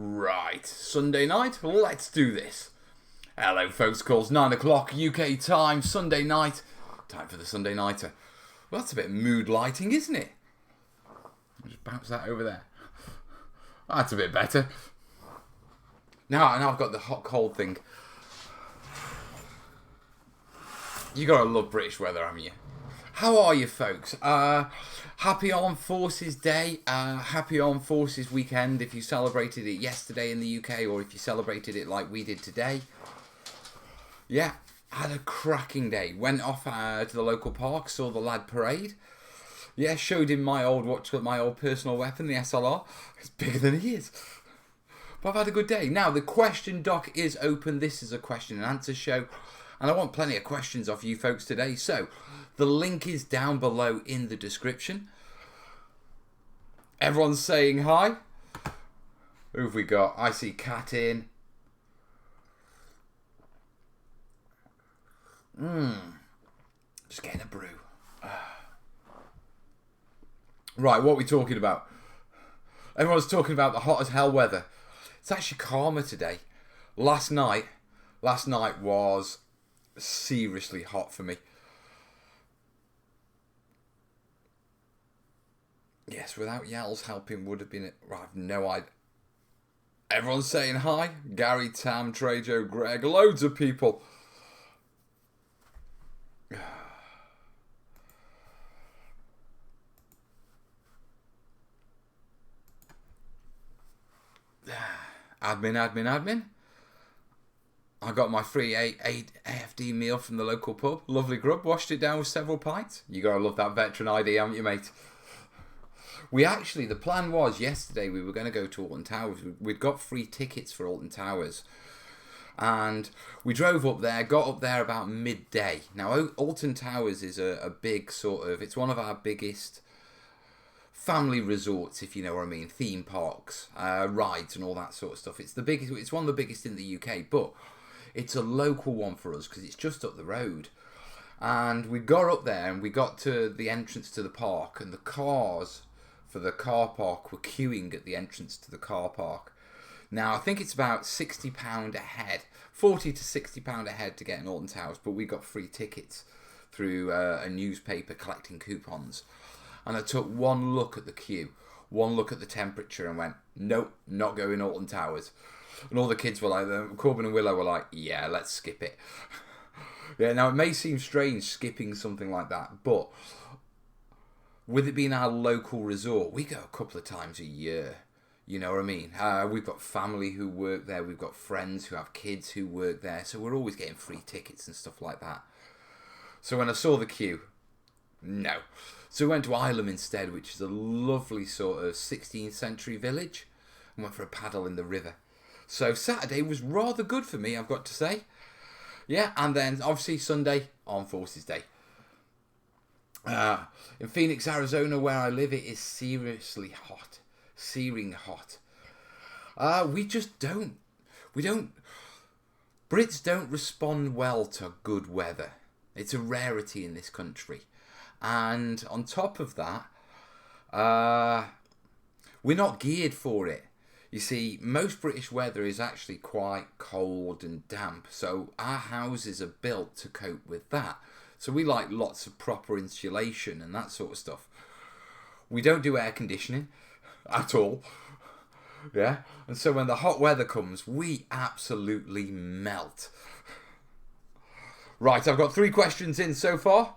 Right, Sunday night, let's do this. Hello folks, calls 9 o'clock UK time, Sunday night. Time for the Sunday Nighter. Well, that's a bit of mood lighting, isn't it? I'll just bounce that over there. That's a bit better. Now I've got the hot cold thing. You gotta love British weather, haven't you? How are you folks? Happy Armed Forces Day, happy Armed Forces Weekend if you celebrated it yesterday in the UK or if you celebrated it like we did today. Yeah, had a cracking day. Went off to the local park, saw the lad parade. Yeah, showed him my old personal weapon, the SLR. It's bigger than he is. But I've had a good day. Now, the question doc is open. This is a question and answer show. And I want plenty of questions off you folks today. So, the link is down below in the description. Everyone's saying hi. Who have we got? I see Kat in. Just getting a brew. Right, what are we talking about? Everyone's talking about the hot as hell weather. It's actually calmer today. Last night was seriously hot for me. Yes, without Yells helping would have been... Right, I've no idea. Everyone's saying hi. Gary, Tam, Trejo, Greg, loads of people. Admin. I got my free 8 AFD meal from the local pub. Lovely grub. Washed it down with several pints. You gotta love that veteran ID, haven't you, mate? The plan was yesterday we were going to go to Alton Towers. We'd got free tickets for Alton Towers. And we drove up there, got up there about midday. Now, Alton Towers is a big sort of... It's one of our biggest family resorts, if you know what I mean. Theme parks, rides and all that sort of stuff. It's one of the biggest in the UK, but it's a local one for us because it's just up the road. And we got up there and we got to the entrance to the park, and the cars for the car park were queuing at the entrance to the car park. Now, I think it's about £60 a head, £40 to £60 a head to get in Alton Towers, but we got free tickets through a newspaper collecting coupons. And I took one look at the queue, one look at the temperature and went, nope, not going Alton Towers. And all the kids were like, Corbin and Willow were like, yeah, let's skip it. Yeah, now it may seem strange skipping something like that, but with it being our local resort, we go a couple of times a year. You know what I mean? We've got family who work there. We've got friends who have kids who work there. So we're always getting free tickets and stuff like that. So when I saw the queue, no. So we went to Ilam instead, which is a lovely sort of 16th century village. And went for a paddle in the river. So Saturday was rather good for me, I've got to say. Yeah, and then obviously Sunday, Armed Forces Day. In Phoenix, Arizona, where I live, it is seriously hot. Searing hot. Brits don't respond well to good weather. It's a rarity in this country. And on top of that, we're not geared for it. You see, most British weather is actually quite cold and damp, so our houses are built to cope with that. So we like lots of proper insulation and that sort of stuff. We don't do air conditioning at all. Yeah. And so when the hot weather comes, we absolutely melt. Right, I've got 3 questions in so far.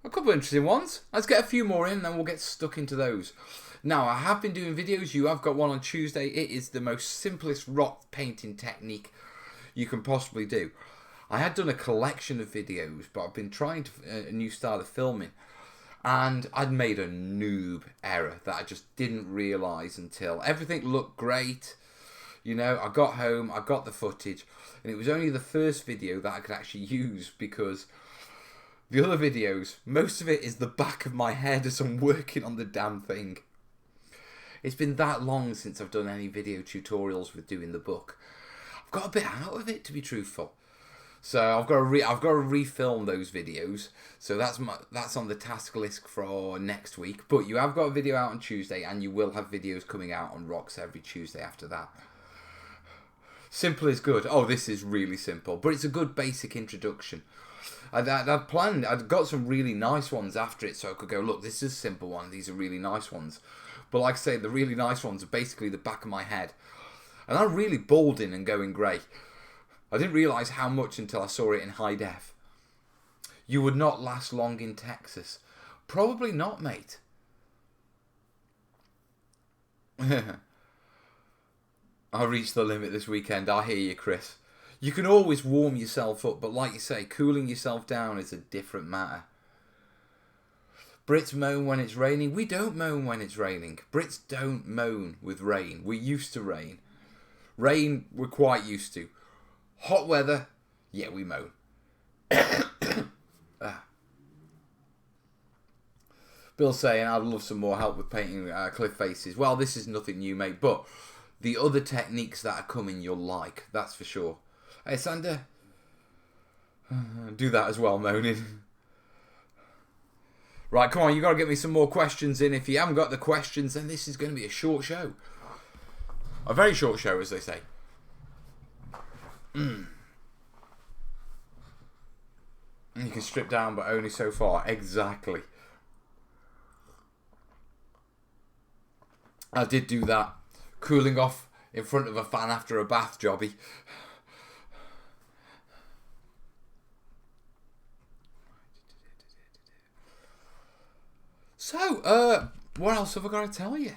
A couple of interesting ones. Let's get a few more in, then we'll get stuck into those. Now, I have been doing videos. You have got one on Tuesday. It is the most simplest rock painting technique you can possibly do. I had done a collection of videos, but I've been trying a new style of filming, and I'd made a noob error that I just didn't realise until everything looked great. You know, I got home, I got the footage, and it was only the first video that I could actually use because the other videos, most of it is the back of my head as I'm working on the damn thing. It's been that long since I've done any video tutorials with doing the book. I've got a bit out of it, to be truthful. So I've got to refilm those videos. So that's on the task list for next week. But you have got a video out on Tuesday, and you will have videos coming out on Rocks every Tuesday after that. Simple is good. Oh, this is really simple, but it's a good basic introduction. I'd planned, I'd got some really nice ones after it, so I could go, look, this is a simple one, these are really nice ones. But like I say, the really nice ones are basically the back of my head. And I'm really balding and going grey. I didn't realise how much until I saw it in high def. You would not last long in Texas. Probably not, mate. I reached the limit this weekend. I hear you, Chris. You can always warm yourself up, but like you say, cooling yourself down is a different matter. Brits moan when it's raining. We don't moan when it's raining. Brits don't moan with rain. We're used to rain. Rain, we're quite used to. Hot weather, yeah, we moan. Bill saying, I'd love some more help with painting cliff faces. Well, this is nothing new, mate, but the other techniques that are coming you'll like, that's for sure. Hey, Sander, do that as well, moaning. Right, come on, you got to get me some more questions in. If you haven't got the questions, then this is going to be a short show. A very short show, as they say. You can strip down, but only so far. Exactly. I did do that. Cooling off in front of a fan after a bath, jobby. So, what else have I got to tell you?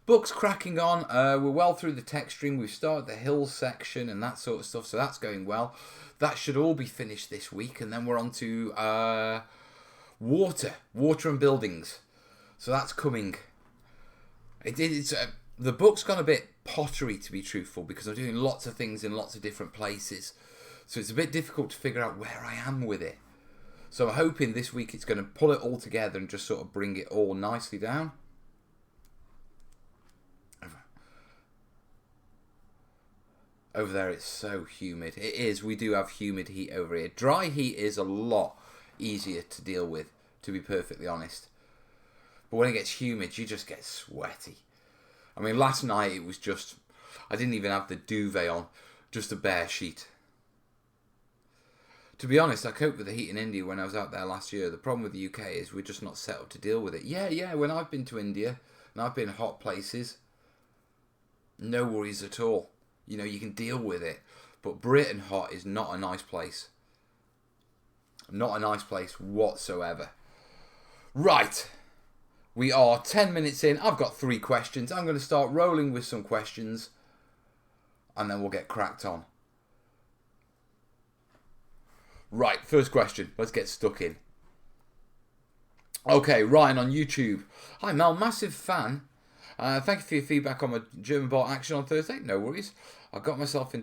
Book's cracking on. We're well through the texturing. We've started the hills section and that sort of stuff, so that's going well. That should all be finished this week, and then we're on to water and buildings. So that's coming. The book's gone a bit pottery, to be truthful, because I'm doing lots of things in lots of different places. So it's a bit difficult to figure out where I am with it. So I'm hoping this week it's going to pull it all together and just sort of bring it all nicely down. Over there it's so humid. It is. We do have humid heat over here. Dry heat is a lot easier to deal with, to be perfectly honest. But when it gets humid, you just get sweaty. I mean, last night it was just... I didn't even have the duvet on. Just a bare sheet. To be honest, I coped with the heat in India when I was out there last year. The problem with the UK is we're just not set up to deal with it. Yeah, when I've been to India, and I've been in hot places, no worries at all. You know, you can deal with it. But Britain hot is not a nice place. Not a nice place whatsoever. Right. We are 10 minutes in. I've got 3 questions. I'm going to start rolling with some questions. And then we'll get cracked on. Right, first question. Let's get stuck in. Okay, Ryan on YouTube. Hi Mel, massive fan. Thank you for your feedback on my German bolt action on Thursday. No worries. I got myself a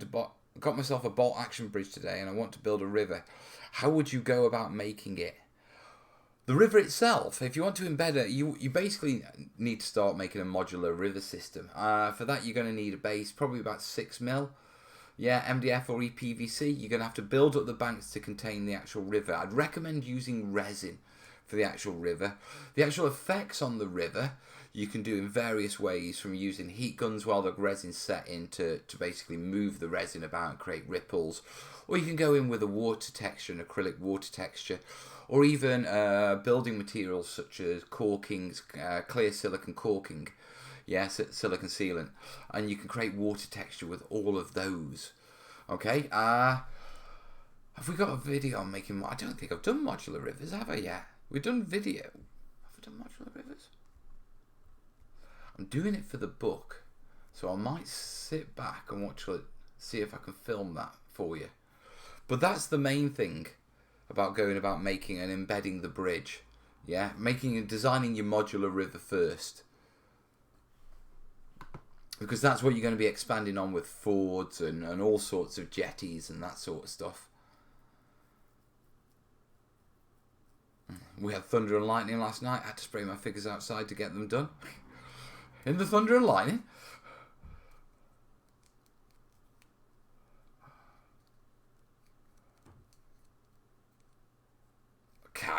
bolt action bridge today, and I want to build a river. How would you go about making it? The river itself, if you want to embed it, you basically need to start making a modular river system. For that, you're going to need a base, probably about 6 mil. Yeah, MDF or EPVC. You're going to have to build up the banks to contain the actual river. I'd recommend using resin for the actual river. The actual effects on the river you can do in various ways, from using heat guns while the resin's set in to basically move the resin about and create ripples. Or you can go in with a water texture, an acrylic water texture, or even building materials such as corkings, clear silicon corking. Yes, silicon sealant, and you can create water texture with all of those. Okay, have we got a video on making? I don't think I've done modular rivers, have I yet? We've done video. Have I done modular rivers? I'm doing it for the book, so I might sit back and watch it, see if I can film that for you. But that's the main thing about going about making and embedding the bridge. Yeah, making and designing your modular river first. Because that's what you're going to be expanding on with fords and all sorts of jetties and that sort of stuff. We had thunder and lightning last night. I had to spray my figures outside to get them done. In the thunder and lightning.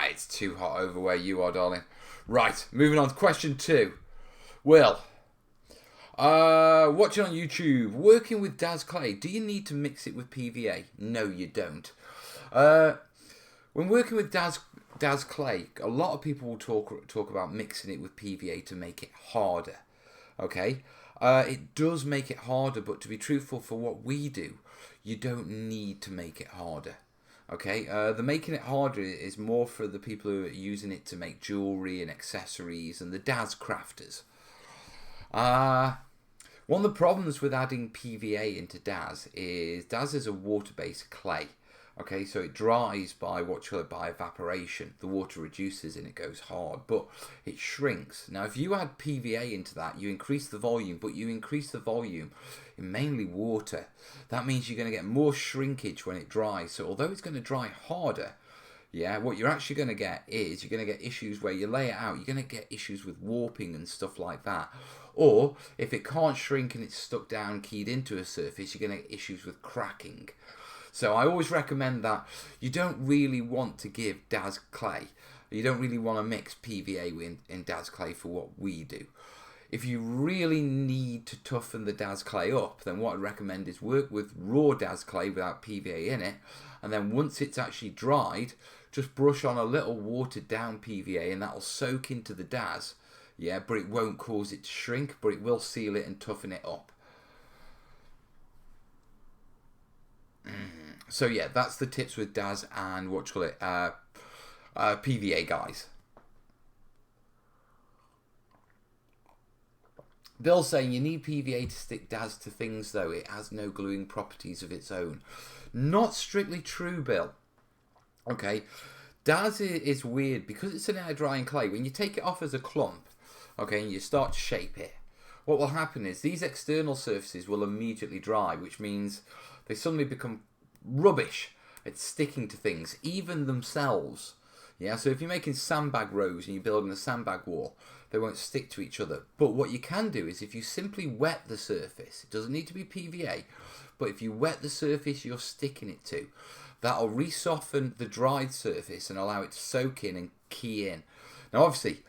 It's too hot over where you are, darling. Right, moving on to question 2. Will, watching on YouTube, working with Daz clay, do you need to mix it with PVA? No, you don't. When working with Daz clay, a lot of people will talk about mixing it with PVA to make it harder. Okay, it does make it harder, but to be truthful, for what we do, you don't need to make it harder. Okay, the making it harder is more for the people who are using it to make jewellery and accessories and the Daz crafters. One of the problems with adding PVA into Daz is a water-based clay. Okay, so it dries by by evaporation. The water reduces and it goes hard, but it shrinks. Now, if you add PVA into that, you increase the volume, but you increase the volume in mainly water. That means you're going to get more shrinkage when it dries. So although it's going to dry harder, yeah, what you're actually going to get is you're going to get issues where you lay it out. You're going to get issues with warping and stuff like that. Or if it can't shrink and it's stuck down, keyed into a surface, you're going to get issues with cracking. So I always recommend that you don't really want to give Daz clay. You don't really want to mix PVA in Daz clay for what we do. If you really need to toughen the Daz clay up, then what I'd recommend is work with raw Daz clay without PVA in it. And then once it's actually dried, just brush on a little watered down PVA and that'll soak into the Daz. Yeah, but it won't cause it to shrink, but it will seal it and toughen it up. So yeah, that's the tips with Daz and PVA, guys. Bill's saying you need PVA to stick Daz to things though. It has no gluing properties of its own. Not strictly true, Bill. Okay, Daz is weird because it's an air drying clay. When you take it off as a clump, okay, and you start to shape it, what will happen is these external surfaces will immediately dry, which means they suddenly become rubbish at sticking to things, even themselves. Yeah, so if you're making sandbag rows and you're building a sandbag wall, they won't stick to each other. But what you can do is if you simply wet the surface, it doesn't need to be PVA, but if you wet the surface you're sticking it to, that'll re-soften the dried surface and allow it to soak in and key in. Now obviously,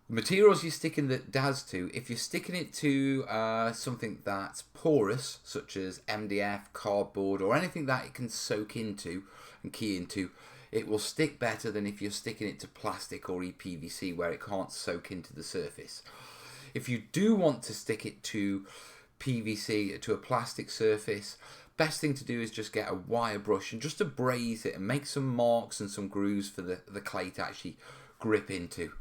materials you're sticking the Daz to, if you're sticking it to something that's porous, such as MDF, cardboard, or anything that it can soak into and key into, it will stick better than if you're sticking it to plastic or EPVC where it can't soak into the surface. If you do want to stick it to PVC, to a plastic surface, best thing to do is just get a wire brush and just to braise it and make some marks and some grooves for the clay to actually grip into.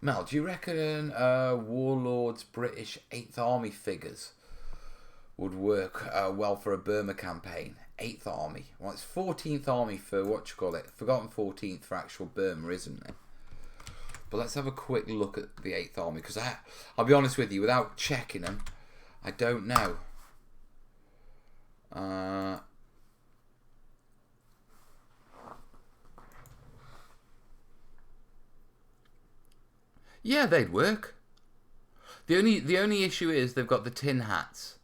Mel, do you reckon Warlord's British 8th Army figures would work well for a Burma campaign? 8th Army. Well, it's 14th Army for Forgotten 14th for actual Burma, isn't it? But let's have a quick look at the 8th Army, because I'll be honest with you, without checking them, I don't know. Yeah, they'd work. The only issue is they've got the tin hats.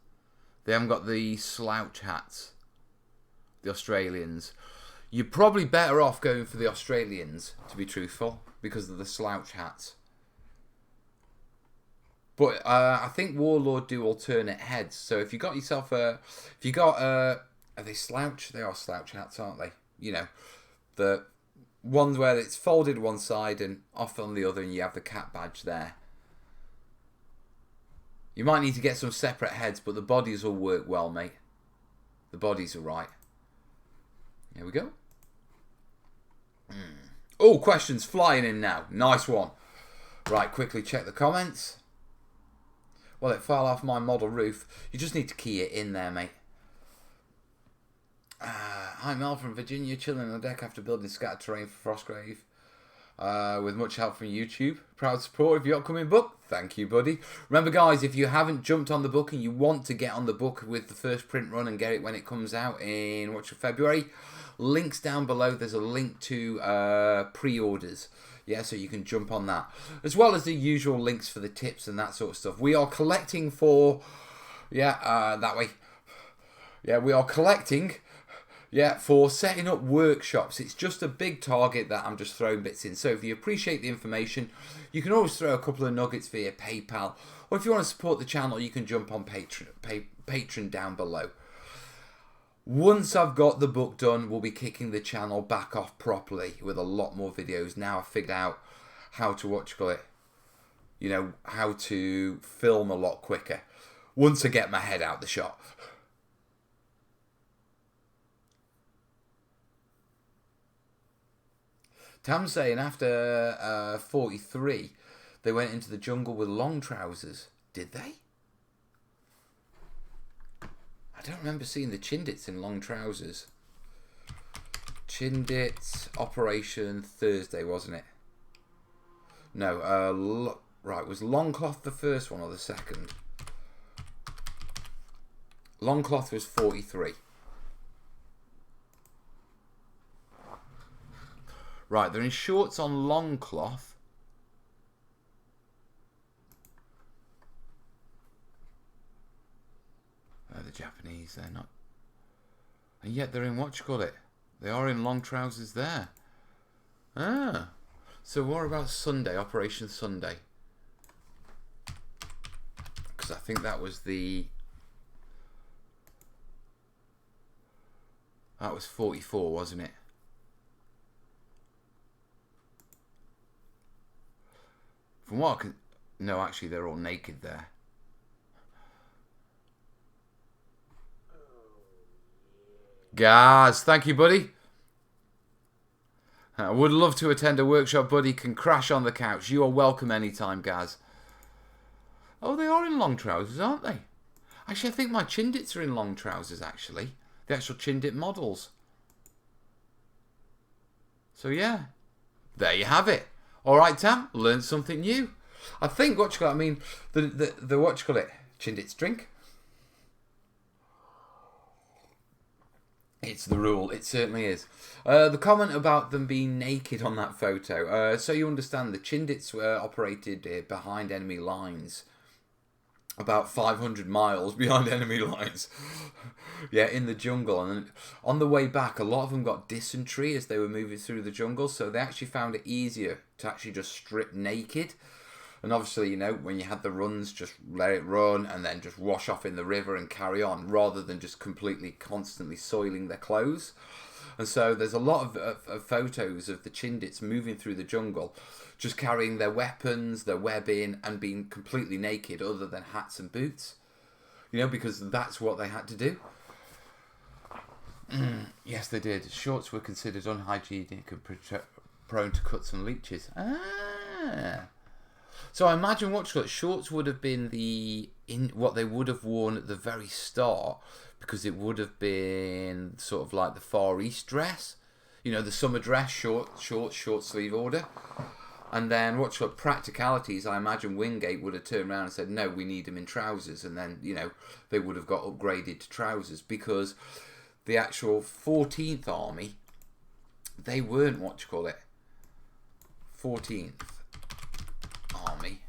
They haven't got the slouch hats. The Australians. You're probably better off going for the Australians, to be truthful, because of the slouch hats. But I think Warlord do alternate heads. So if you got yourself are they slouch? They are slouch hats, aren't they? You know, the one where it's folded one side and off on the other, and you have the cat badge there. You might need to get some separate heads, but the bodies will work well, mate. The bodies are right. Here we go. Oh, questions flying in now. Nice one. Right, quickly check the comments. Well, it fell off my model roof. You just need to key it in there, mate. Hi Mel from Virginia, chilling on the deck after building scattered terrain for Frostgrave. With much help from YouTube. Proud support of your upcoming book. Thank you, buddy. Remember, guys, if you haven't jumped on the book and you want to get on the book with the first print run and get it when it comes out in February, links down below. There's a link to pre-orders. Yeah, so you can jump on that. As well as the usual links for the tips and that sort of stuff. We are collecting for Yeah, that way. Yeah, we are collecting. Yeah, for setting up workshops. It's just a big target that I'm just throwing bits in. So if you appreciate the information, you can always throw a couple of nuggets via PayPal. Or if you want to support the channel, you can jump on Patreon down below. Once I've got the book done, we'll be kicking the channel back off properly with a lot more videos. Now I've figured out how to, how to film a lot quicker. Once I get my head out the shot. Tam's saying after 43, they went into the jungle with long trousers. Did they? I don't remember seeing the Chindits in long trousers. Chindits Operation Thursday, wasn't it? No, right, was Longcloth the first one or the second? Longcloth was 43. Right, they're in shorts on Longcloth. The Japanese, they're not. And yet they're in They are in long trousers there. Ah. So what about Sunday, Operation Sunday? Because I think that was that was 44, wasn't it? From what I can... No, actually, they're all naked there. Gaz, thank you, buddy. I would love to attend a workshop, buddy. Can crash on the couch. You are welcome anytime, Gaz. Oh, they are in long trousers, aren't they? Actually, I think my Chindits are in long trousers, actually. The actual Chindit models. So, yeah. There you have it. All right, Tam, learned something new. I think the Chindits drink. It's the rule. It certainly is. The comment about them being naked on that photo. So you understand, the Chindits were operated behind enemy lines. About 500 miles behind enemy lines. Yeah, in the jungle. And on the way back, a lot of them got dysentery as they were moving through the jungle. So they actually found it easier to actually just strip naked. And obviously, when you had the runs, just let it run and then just wash off in the river and carry on, rather than just completely, constantly soiling their clothes. And so there's a lot of photos of the Chindits moving through the jungle, just carrying their weapons, their webbing, and being completely naked other than hats and boots. Because that's what they had to do. Yes, they did. Shorts were considered unhygienic and prone to cuts and leeches. Ah. So I imagine shorts would have been what they would have worn at the very start, because it would have been sort of like the Far East dress, the summer dress, short sleeve order. And then practicalities, I imagine Wingate would have turned around and said, no, we need them in trousers. And then, they would have got upgraded to trousers, because the actual 14th Army, they weren't 14th Army.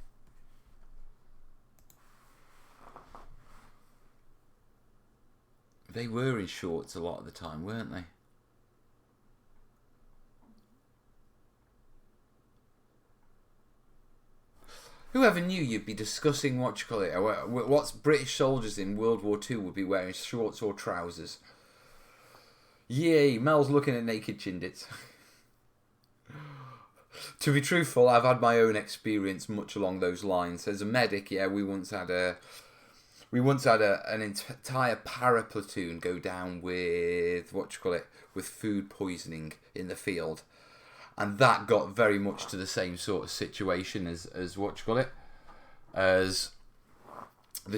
They were in shorts a lot of the time, weren't they? Whoever knew you'd be discussing what's British soldiers in World War II would be wearing shorts or trousers. Yay, Mel's looking at naked Chindits. To be truthful, I've had my own experience much along those lines. As a medic, yeah, we once had an entire para-platoon go down with with food poisoning in the field, and that got very much to the same sort of situation as the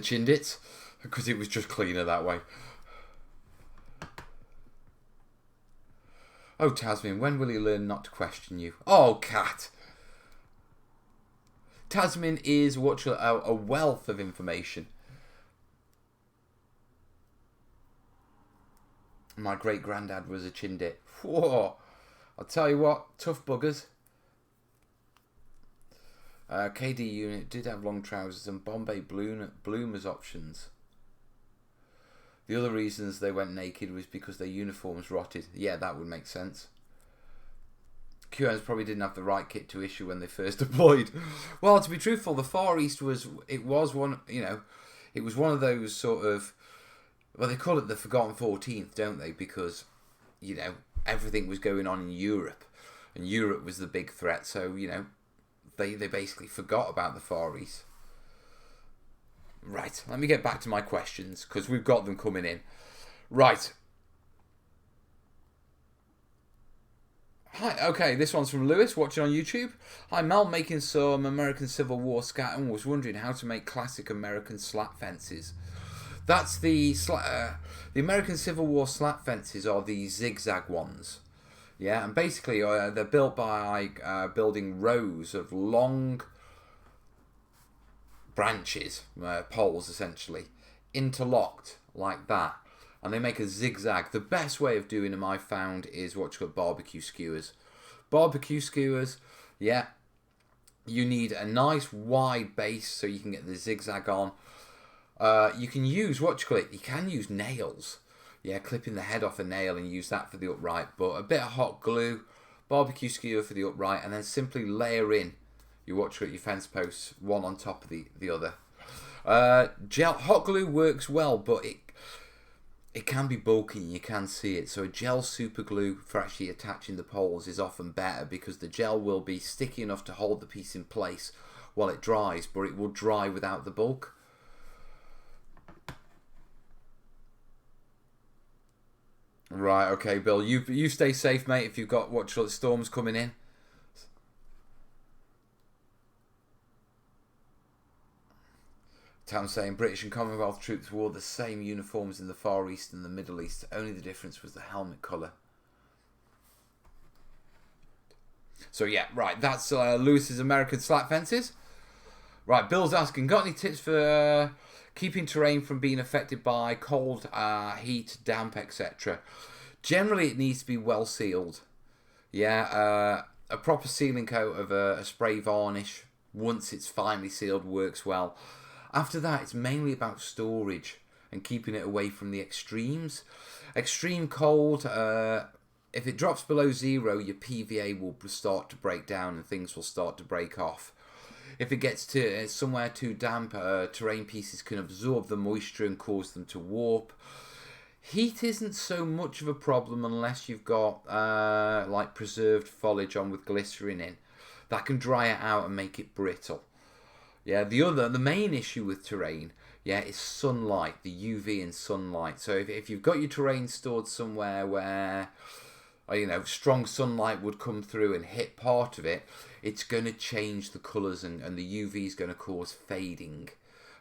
Chindits, because it was just cleaner that way. Oh, Tasmin, when will he learn not to question you? Oh, Cat. Tasmin is a wealth of information. My great-granddad was a Chindit. Whoa. I'll tell you what, tough buggers. KD unit did have long trousers and Bombay bloom as options. The other reasons they went naked was because their uniforms rotted. Yeah, that would make sense. QMs probably didn't have the right kit to issue when they first deployed. Well, to be truthful, the Far East was one of those sort of, well, they call it the Forgotten 14th, don't they? Because, everything was going on in Europe, and Europe was the big threat. So, they basically forgot about the Far East. Right, let me get back to my questions, because we've got them coming in. Right. Hi, okay, this one's from Lewis, watching on YouTube. Hi, Mel, making some American Civil War scat and was wondering how to make classic American slat fences. That's the American Civil War slat fences are the zigzag ones. Yeah, and basically they're built by building rows of long branches, poles essentially, interlocked like that. And they make a zigzag. The best way of doing them, I found, is what's called barbecue skewers. Barbecue skewers, yeah. You need a nice wide base so you can get the zigzag on. You can use, you can use nails. Yeah, clipping the head off a nail and use that for the upright. But a bit of hot glue, barbecue skewer for the upright, and then simply layer in your fence posts, one on top of the other. Hot glue works well, but it can be bulky and you can see it. So a gel super glue for actually attaching the poles is often better because the gel will be sticky enough to hold the piece in place while it dries, but it will dry without the bulk. Right, okay, Bill, you stay safe, mate, if you've got storms coming in. Town saying British and Commonwealth troops wore the same uniforms in the Far East and the Middle East. Only the difference was the helmet colour. So yeah, right. That's Lewis's American slat fences. Right, Bill's asking, got any tips for keeping terrain from being affected by cold, heat, damp, etc.? Generally, it needs to be well sealed. Yeah, a proper sealing coat of a spray varnish, once it's finely sealed, works well. After that, it's mainly about storage and keeping it away from the extremes. Extreme cold, if it drops below 0, your PVA will start to break down and things will start to break off. If it gets to somewhere too damp, terrain pieces can absorb the moisture and cause them to warp. Heat isn't so much of a problem unless you've got like preserved foliage on with glycerin in. That can dry it out and make it brittle. Yeah, the main issue with terrain, is sunlight, the UV and sunlight. So if you've got your terrain stored somewhere where, strong sunlight would come through and hit part of it, it's going to change the colours and the UV is going to cause fading.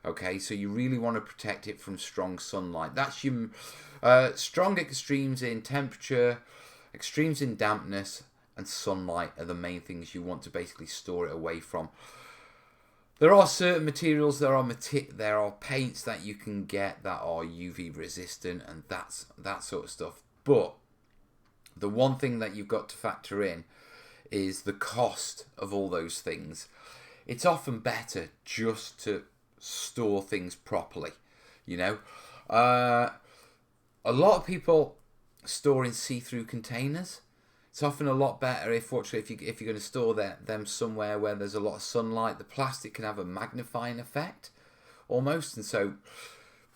Okay, so you really want to protect it from strong sunlight. That's your strong extremes in temperature, extremes in dampness, and sunlight are the main things you want to basically store it away from. There are certain materials, there are paints that you can get that are UV resistant and that sort of stuff. But the one thing that you've got to factor in is the cost of all those things. It's often better just to store things properly, A lot of people store in see-through containers. It's often a lot better if you're going to store them somewhere where there's a lot of sunlight. The plastic can have a magnifying effect, almost, and so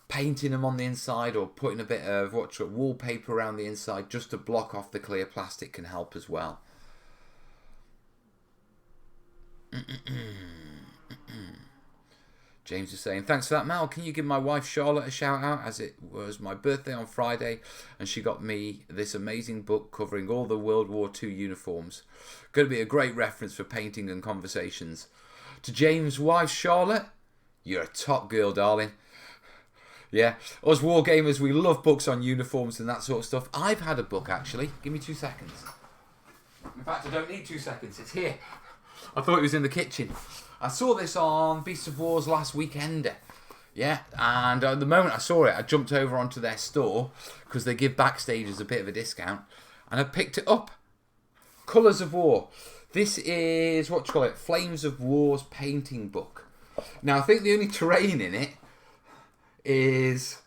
painting them on the inside or putting a bit of wallpaper around the inside just to block off the clear plastic can help as well. James is saying, thanks for that, Mal. Can you give my wife Charlotte a shout out, as it was my birthday on Friday and she got me this amazing book covering all the World War II uniforms. Going to be a great reference for painting and conversations. To James' wife Charlotte, you're a top girl, darling. Yeah, us wargamers, we love books on uniforms and that sort of stuff. I've had a book, actually. Give me 2 seconds. In fact, I don't need 2 seconds. It's here. I thought it was in the kitchen. I saw this on Beasts of War's last weekender. Yeah, and the moment I saw it, I jumped over onto their store because they give Backstagers a bit of a discount, and I picked it up. Colours of War. This is, Flames of War's painting book. Now, I think the only terrain in it is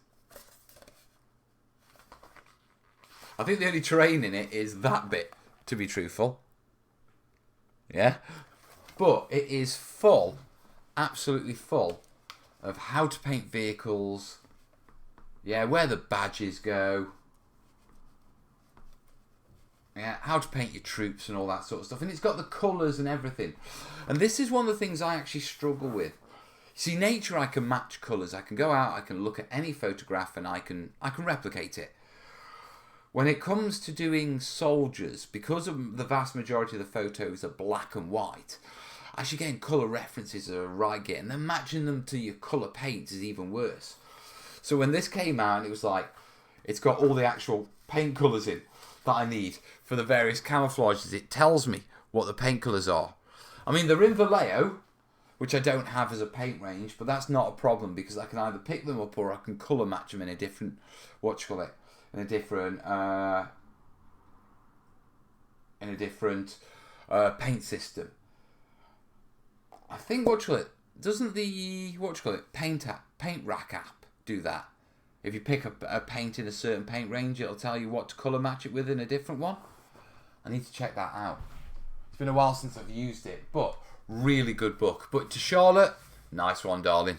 I think the only terrain in it is that bit, to be truthful. Yeah? But it is full, absolutely full, of how to paint vehicles. Yeah, where the badges go. Yeah, how to paint your troops and all that sort of stuff. And it's got the colours and everything. And this is one of the things I actually struggle with. See, nature, I can match colours. I can go out, I can look at any photograph and I can replicate it. When it comes to doing soldiers, because of the vast majority of the photos are black and white, actually getting colour references are right getting. Then matching them to your colour paints is even worse. So when this came out, it was like, it's got all the actual paint colours in that I need for the various camouflages. It tells me what the paint colours are. I mean, they're in Vallejo, which I don't have as a paint range, but that's not a problem because I can either pick them up or I can colour match them in a different, in a different paint system. I think, doesn't the, paint rack app do that? If you pick a paint in a certain paint range, it'll tell you what to colour match it with in a different one. I need to check that out. It's been a while since I've used it, but really good book. But to Charlotte, nice one, darling.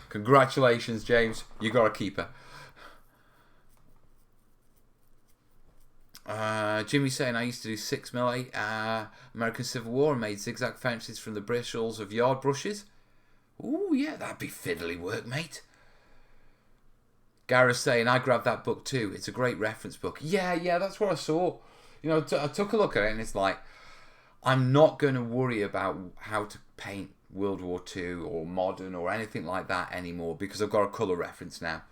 Congratulations, James. You got a keeper. Jimmy's saying I used to do 6mm American Civil War and made zigzag fences from the bristles of yard brushes. Ooh, yeah, that'd be fiddly work, mate. Gareth's saying, I grabbed that book too. It's a great reference book. Yeah, that's what I saw. You know, I took a look at it and it's like, I'm not going to worry about how to paint World War II or modern or anything like that anymore because I've got a colour reference now.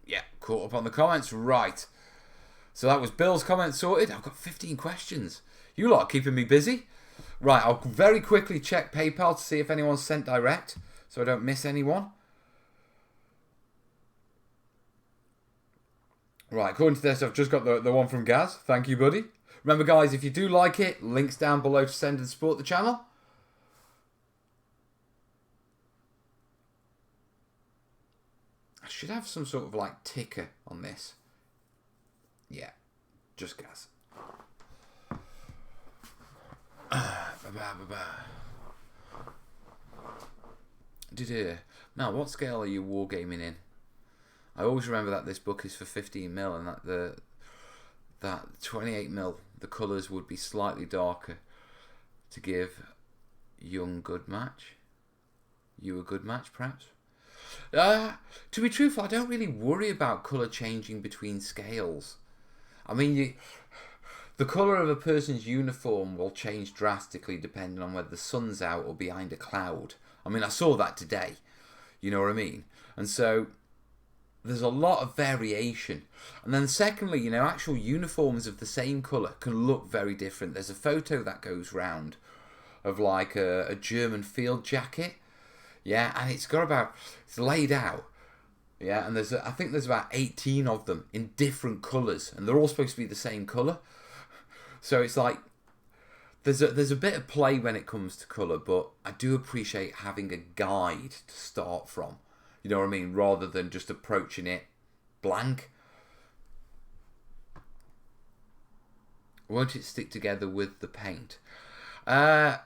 Yeah, caught up on the comments. Right. So that was Bill's comment sorted. I've got 15 questions. You lot are keeping me busy. Right, I'll very quickly check PayPal to see if anyone's sent direct so I don't miss anyone. Right, according to this, I've just got the one from Gaz. Thank you, buddy. Remember, guys, if you do like it, links down below to send and support the channel. I should have some sort of, like, ticker on this. Yeah, just Gaz. Now, what scale are you wargaming in? I always remember that this book is for 15mm and that 28mm, the colours would be slightly darker to give you a good match, perhaps. To be truthful, I don't really worry about colour changing between scales. I mean, the colour of a person's uniform will change drastically depending on whether the sun's out or behind a cloud. I mean, I saw that today. You know what I mean? And so there's a lot of variation. And then secondly, you know, actual uniforms of the same colour can look very different. There's a photo that goes round of like a German field jacket. Yeah, and it's laid out. Yeah, and I think there's about 18 of them in different colours. And they're all supposed to be the same colour. So it's like, there's a bit of play when it comes to colour, but I do appreciate having a guide to start from. You know what I mean? Rather than just approaching it blank. Won't it stick together with the paint? Paint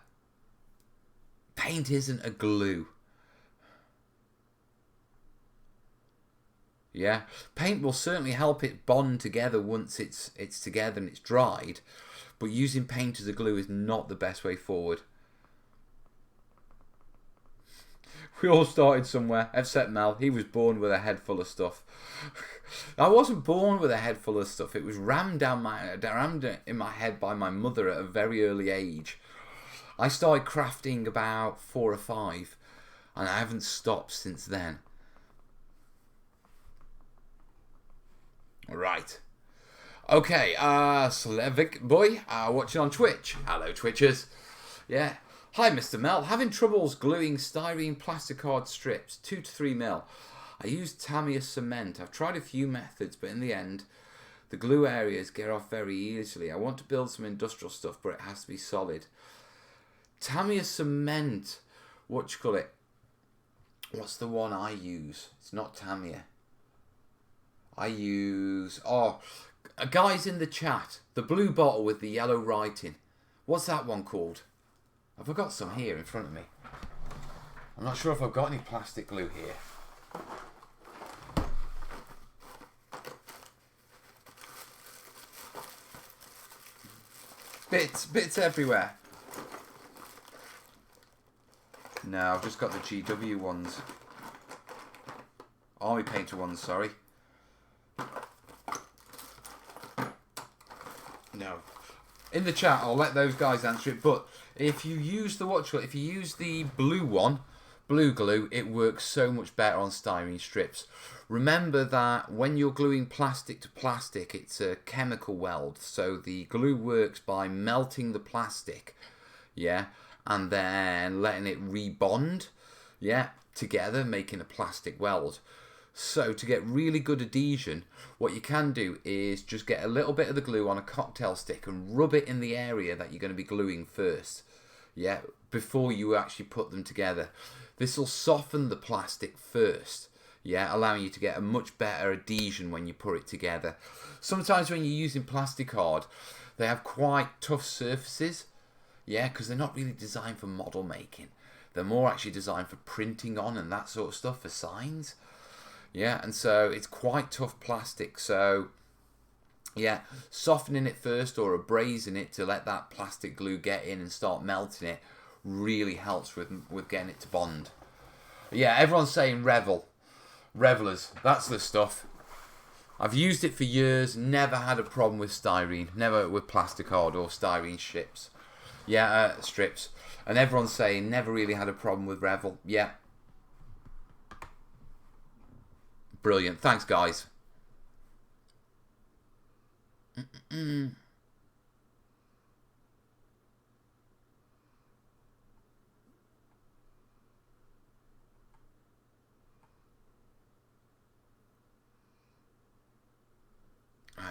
isn't a glue. Yeah, paint will certainly help it bond together once it's together and it's dried, but using paint as a glue is not the best way forward. We all started somewhere, except Mel. He was born with a head full of stuff. I wasn't born with a head full of stuff. It was rammed in my head by my mother at a very early age. I started crafting about 4 or 5, and I haven't stopped since then. Right. Okay, Slavic boy, watching on Twitch. Hello, Twitchers. Yeah. Hi, Mr. Mel. Having troubles gluing styrene plasticard strips, 2 to 3 mil. I used Tamiya cement. I've tried a few methods, but in the end, the glue areas get off very easily. I want to build some industrial stuff, but it has to be solid. Tamiya cement. what you call it? What's the one I use? It's not Tamiya. I use, guys in the chat, the blue bottle with the yellow writing. What's that one called? Have I got some here in front of me? I'm not sure if I've got any plastic glue here. Bits everywhere. No, I've just got the GW ones. Army painter ones, sorry. No. In the chat, I'll let those guys answer it. But if you use if you use the blue one, blue glue, it works so much better on styrene strips. Remember that when you're gluing plastic to plastic, it's a chemical weld. So the glue works by melting the plastic, yeah, and then letting it rebond, yeah, together, making a plastic weld. So to get really good adhesion, what you can do is just get a little bit of the glue on a cocktail stick and rub it in the area that you're going to be gluing first, yeah, before you actually put them together. This will soften the plastic first, yeah, allowing you to get a much better adhesion when you put it together. Sometimes when you're using plastic card, they have quite tough surfaces, yeah, because they're not really designed for model making. They're more actually designed for printing on and that sort of stuff, for signs. Yeah, and so it's quite tough plastic. So, yeah, softening it first or abrasing it to let that plastic glue get in and start melting it really helps with getting it to bond. Yeah, everyone's saying Revelers, that's the stuff. I've used it for years, never had a problem with styrene, never with plasticard or styrene strips. Yeah, strips. And everyone's saying never really had a problem with Revel. Yeah. Brilliant. Thanks, guys. I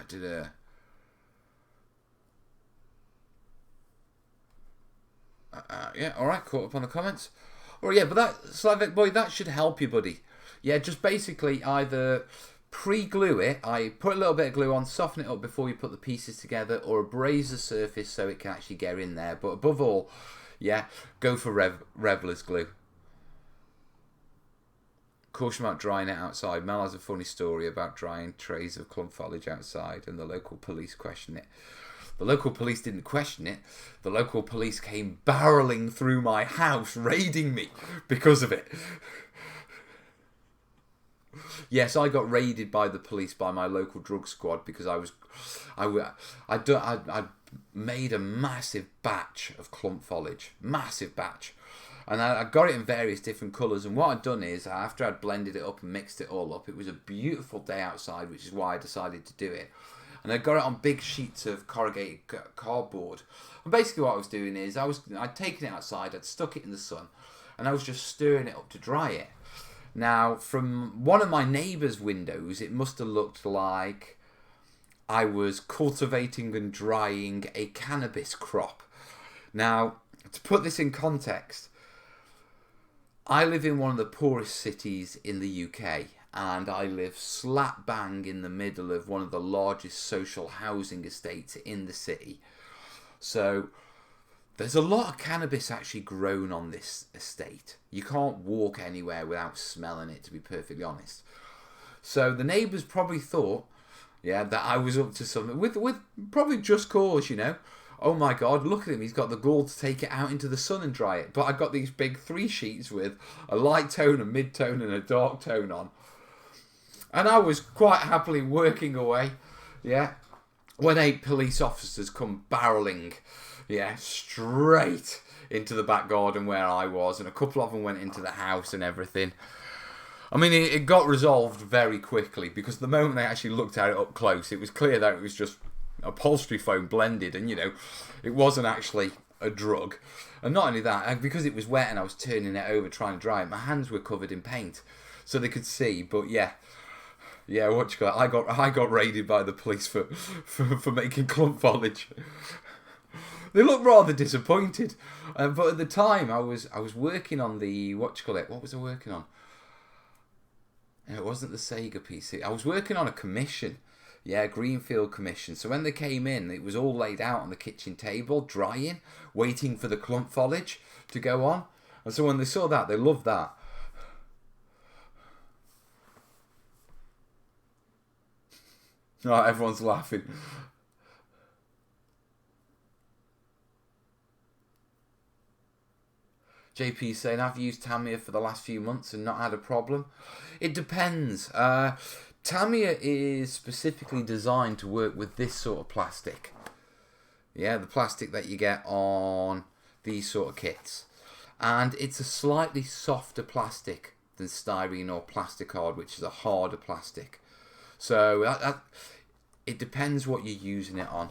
did a... yeah, alright, caught up on the comments. Oh yeah, but that, Slavic boy, that should help you, buddy. Yeah, just basically either pre-glue it, I put a little bit of glue on, soften it up before you put the pieces together, or abrase the surface so it can actually get in there. But above all, yeah, go for Reveler's glue. Caution about drying it outside. Mel has a funny story about drying trays of clump foliage outside and the local police question it. The local police didn't question it. The local police came barreling through my house, raiding me because of it. Yes, I got raided by the police, by my local drug squad, because I made a massive batch of clump foliage, massive batch, and I got it in various different colours. And what I'd done is, after I'd blended it up and mixed it all up, it was a beautiful day outside, which is why I decided to do it. And I got it on big sheets of corrugated cardboard. And basically what I was doing is, I'd taken it outside, I'd stuck it in the sun, and I was just stirring it up to dry it. Now, from one of my neighbour's windows, it must have looked like I was cultivating and drying a cannabis crop. Now, to put this in context, I live in one of the poorest cities in the UK, and I live slap bang in the middle of one of the largest social housing estates in the city. So there's a lot of cannabis actually grown on this estate. You can't walk anywhere without smelling it, to be perfectly honest. So the neighbours probably thought, yeah, that I was up to something, with probably just cause, you know. Oh my God, look at him, he's got the gall to take it out into the sun and dry it. But I got these big 3 sheets with a light tone, a mid tone and a dark tone on. And I was quite happily working away, yeah, when 8 police officers come barreling, yeah, straight into the back garden where I was, and a couple of them went into the house and everything. I mean, it got resolved very quickly, because the moment they actually looked at it up close, it was clear that it was just upholstery foam blended, and, you know, it wasn't actually a drug. And not only that, because it was wet and I was turning it over trying to dry it, my hands were covered in paint, so they could see. But yeah, what you got? I got raided by the police for making clump foliage. They look rather disappointed. But at the time, I was working on the, what was I working on? It wasn't the Sega PC. I was working on a commission. Yeah, Greenfield commission. So when they came in, it was all laid out on the kitchen table, drying, waiting for the clump foliage to go on. And so when they saw that, they loved that. Oh, everyone's laughing. JP saying, I've used Tamiya for the last few months and not had a problem. It depends. Tamiya is specifically designed to work with this sort of plastic. Yeah, the plastic that you get on these sort of kits. And it's a slightly softer plastic than styrene or plasticard, which is a harder plastic. So it depends what you're using it on.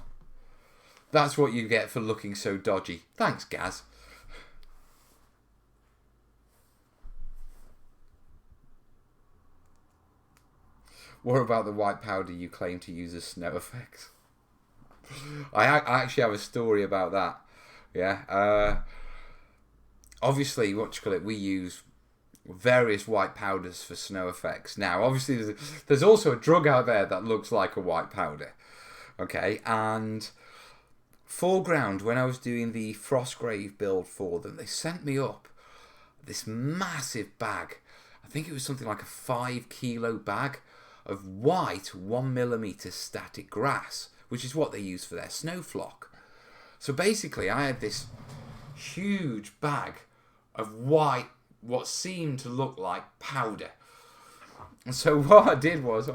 That's what you get for looking so dodgy. Thanks, Gaz. What about the white powder you claim to use as snow effects? I actually have a story about that. Yeah. Obviously, we use various white powders for snow effects. Now, obviously, there's also a drug out there that looks like a white powder. Okay, and Foreground, when I was doing the Frostgrave build for them, they sent me up this massive bag. I think it was something like a 5-kilo bag of white 1mm static grass, which is what they use for their snow flock. So basically, I had this huge bag of white, what seemed to look like powder. And so what I did was, in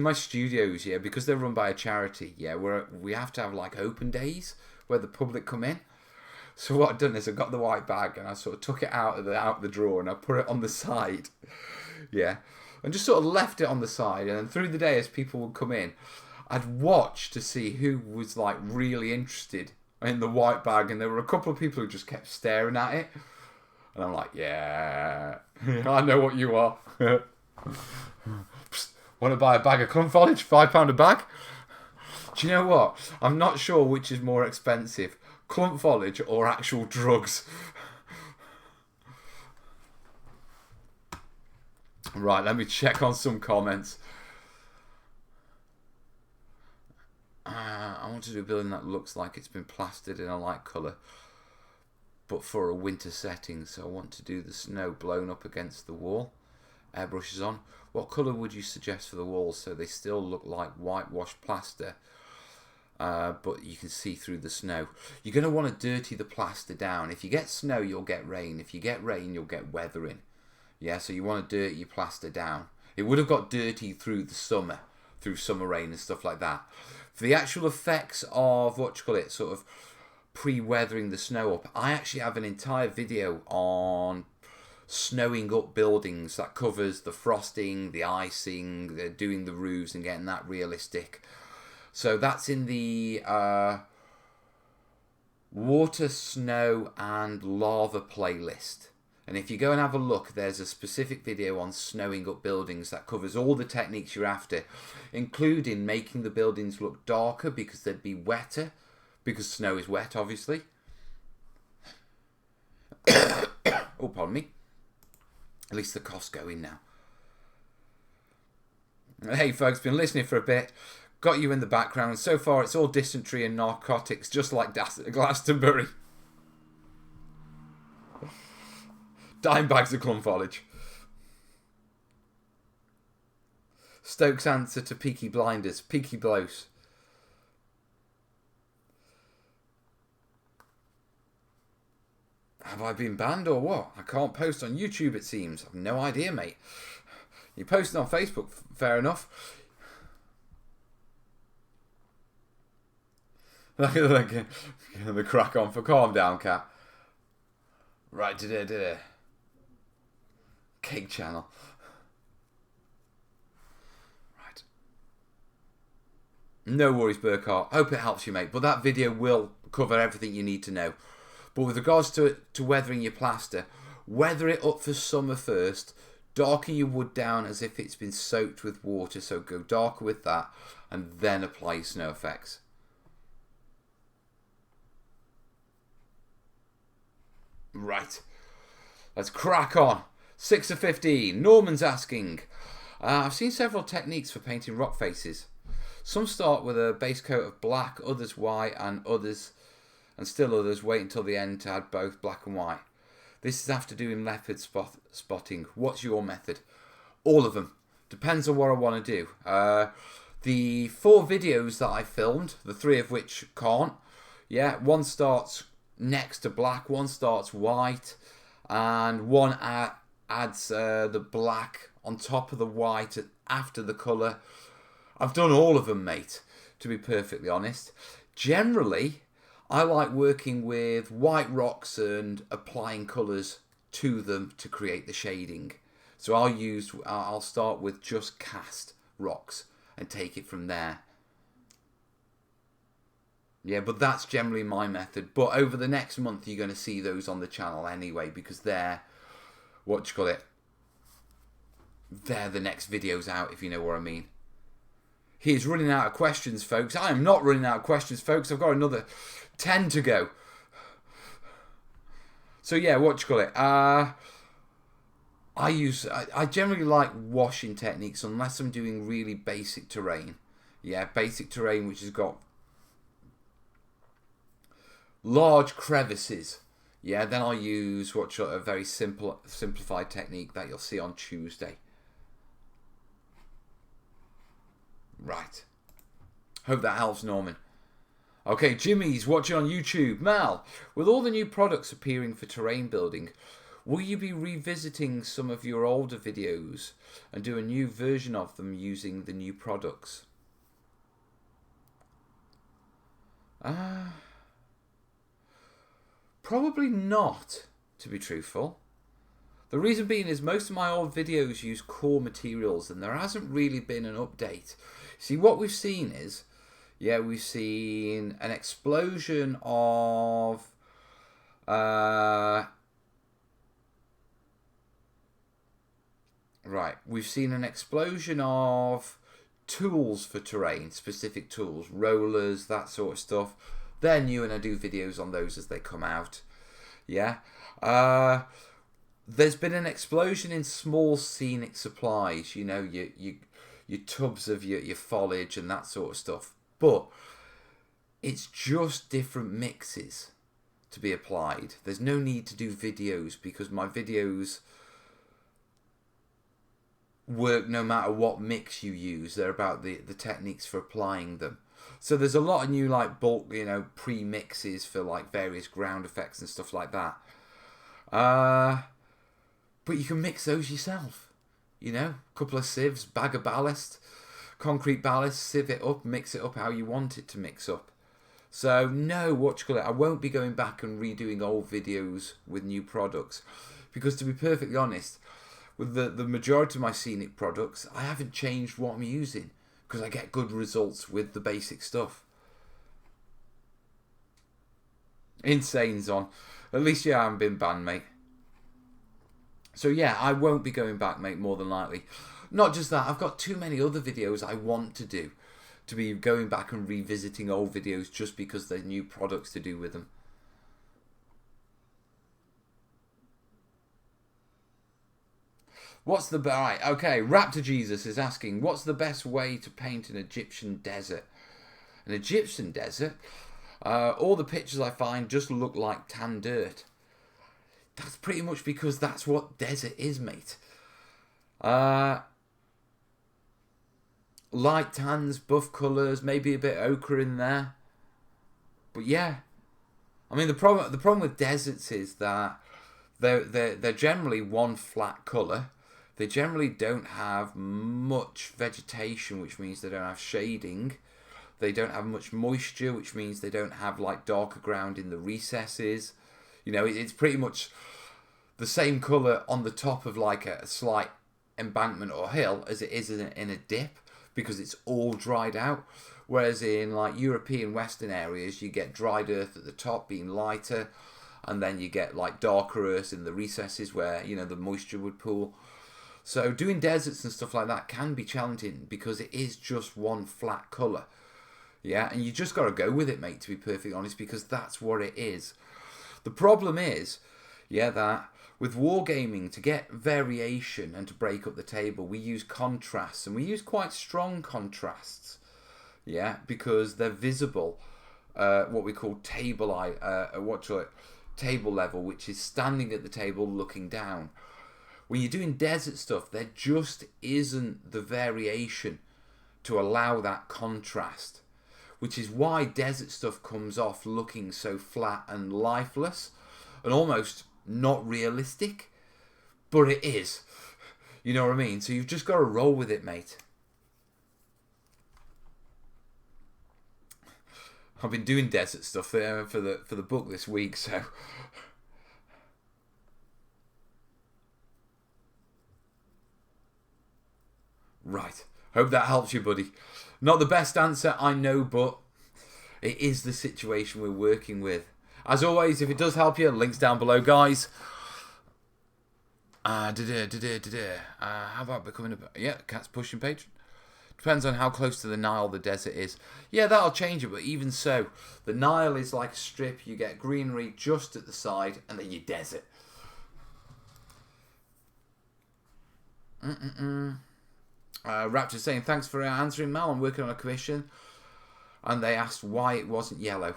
my studios, yeah, because they're run by a charity, yeah, where we have to have like open days where the public come in. So what I've done is I got the white bag and I sort of took it out of the drawer and I put it on the side, yeah, and just sort of left it on the side. And then through the day, as people would come in, I'd watch to see who was like really interested in the white bag, and there were a couple of people who just kept staring at it. And I'm like, yeah, I know what you are. Want to buy a bag of clump foliage? £5 a bag? Do you know what? I'm not sure which is more expensive, clump foliage or actual drugs. Right, let me check on some comments. I want to do a building that looks like it's been plastered in a light colour, but for a winter setting, so I want to do the snow blown up against the wall. Airbrushes on. What colour would you suggest for the walls so they still look like whitewashed plaster, but you can see through the snow? You're going to want to dirty the plaster down. If you get snow, you'll get rain. If you get rain, you'll get weathering. Yeah, so you want to dirty your plaster down. It would have got dirty through the summer, through summer rain and stuff like that. For the actual effects of, sort of pre-weathering the snow up, I actually have an entire video on snowing up buildings that covers the frosting, the icing, doing the roofs and getting that realistic. So that's in the water, snow and lava playlist. And if you go and have a look, there's a specific video on snowing up buildings that covers all the techniques you're after, including making the buildings look darker because they'd be wetter, because snow is wet, obviously. Oh, pardon me. At least the cough's going now. Hey folks, been listening for a bit. Got you in the background. So far it's all dysentery and narcotics, just like Glastonbury. Dime bags of clump foliage. Stokes' answer to Peaky Blinders. Peaky Blows. Have I been banned or what? I can't post on YouTube, it seems. I've no idea, mate. You posted on Facebook, fair enough. The crack on for calm down, cat. Right, did it. Cake channel. Right. No worries, Burkhart. Hope it helps you, mate. But that video will cover everything you need to know. But with regards to weathering your plaster, weather it up for summer first. Darken your wood down as if it's been soaked with water. So go darker with that. And then apply your snow effects. Right. Let's crack on. 6 of 15. Norman's asking, I've seen several techniques for painting rock faces. Some start with a base coat of black, others white, and still others wait until the end to add both black and white. This is after doing leopard spotting. What's your method? All of them. Depends on what I want to do. The 4 videos that I filmed, the 3 of which can't. Yeah, one starts next to black, one starts white, and one adds the black on top of the white after the colour. I've done all of them, mate, to be perfectly honest. Generally, I like working with white rocks and applying colours to them to create the shading. So I'll start with just cast rocks and take it from there. Yeah, but that's generally my method. But over the next month, you're going to see those on the channel anyway, because they're, they're the next videos out, if you know what I mean. He's running out of questions, folks. I am not running out of questions, folks. I've got another 10 to go. So yeah, I generally like washing techniques unless I'm doing really basic terrain. Yeah, basic terrain which has got large crevices. Yeah, then I'll use a very simplified technique that you'll see on Tuesday. Right. Hope that helps, Norman. Okay, Jimmy's watching on YouTube. Mal, with all the new products appearing for terrain building, will you be revisiting some of your older videos and do a new version of them using the new products? Probably not, to be truthful. The reason being is most of my old videos use core materials and there hasn't really been an update. See, what we've seen is, we've seen an explosion of we've seen an explosion of tools for terrain, specific tools, rollers, that sort of stuff. They're new and I do videos on those as they come out. Yeah. There's been an explosion in small scenic supplies, you know, your tubs of your foliage and that sort of stuff. But it's just different mixes to be applied. There's no need to do videos because my videos work no matter what mix you use. They're about the techniques for applying them. So there's a lot of new like bulk, pre-mixes for like various ground effects and stuff like that. But you can mix those yourself. A couple of sieves, bag of ballast, concrete ballast, sieve it up, mix it up how you want it to mix up. So no, I won't be going back and redoing old videos with new products. Because to be perfectly honest, with the majority of my scenic products, I haven't changed what I'm using. Because I get good results with the basic stuff. Insane, Zon. At least you haven't been banned, mate. So yeah, I won't be going back, mate, more than likely. Not just that, I've got too many other videos I want to do. To be going back and revisiting old videos just because there's new products to do with them. Raptor Jesus is asking, what's the best way to paint an Egyptian desert? An Egyptian desert? All the pictures I find just look like tan dirt. That's pretty much because that's what desert is, mate. Light tans, buff colours, maybe a bit ochre in there. But yeah. I mean, the problem with deserts is that they're generally one flat colour. They generally don't have much vegetation, which means they don't have shading. They don't have much moisture, which means they don't have like darker ground in the recesses. It's pretty much the same colour on the top of like a slight embankment or hill as it is in a dip because it's all dried out. Whereas in like European Western areas, you get dried earth at the top being lighter and then you get like darker earth in the recesses where, the moisture would pool. So doing deserts and stuff like that can be challenging because it is just one flat colour. Yeah, and you just got to go with it, mate, to be perfectly honest, because that's what it is. The problem is, Yeah, that. With wargaming, to get variation and to break up the table, we use contrasts, and we use quite strong contrasts. Yeah, because they're visible. What we call table table level, which is standing at the table looking down. When you're doing desert stuff, there just isn't the variation to allow that contrast, which is why desert stuff comes off looking so flat and lifeless and almost not realistic, but it is. You know what I mean? So you've just got to roll with it, mate. I've been doing desert stuff for the book this week, so right. Hope that helps you, buddy. Not the best answer, I know, but it is the situation we're working with. As always, if it does help you, links down below, guys. How about becoming a... Yeah, cat's pushing patron. Depends on how close to the Nile the desert is. Yeah, that'll change it, but even so, the Nile is like a strip. You get greenery just at the side, and then you desert. Raptor saying, thanks for answering, Mal. I'm working on a commission. And they asked why it wasn't yellow.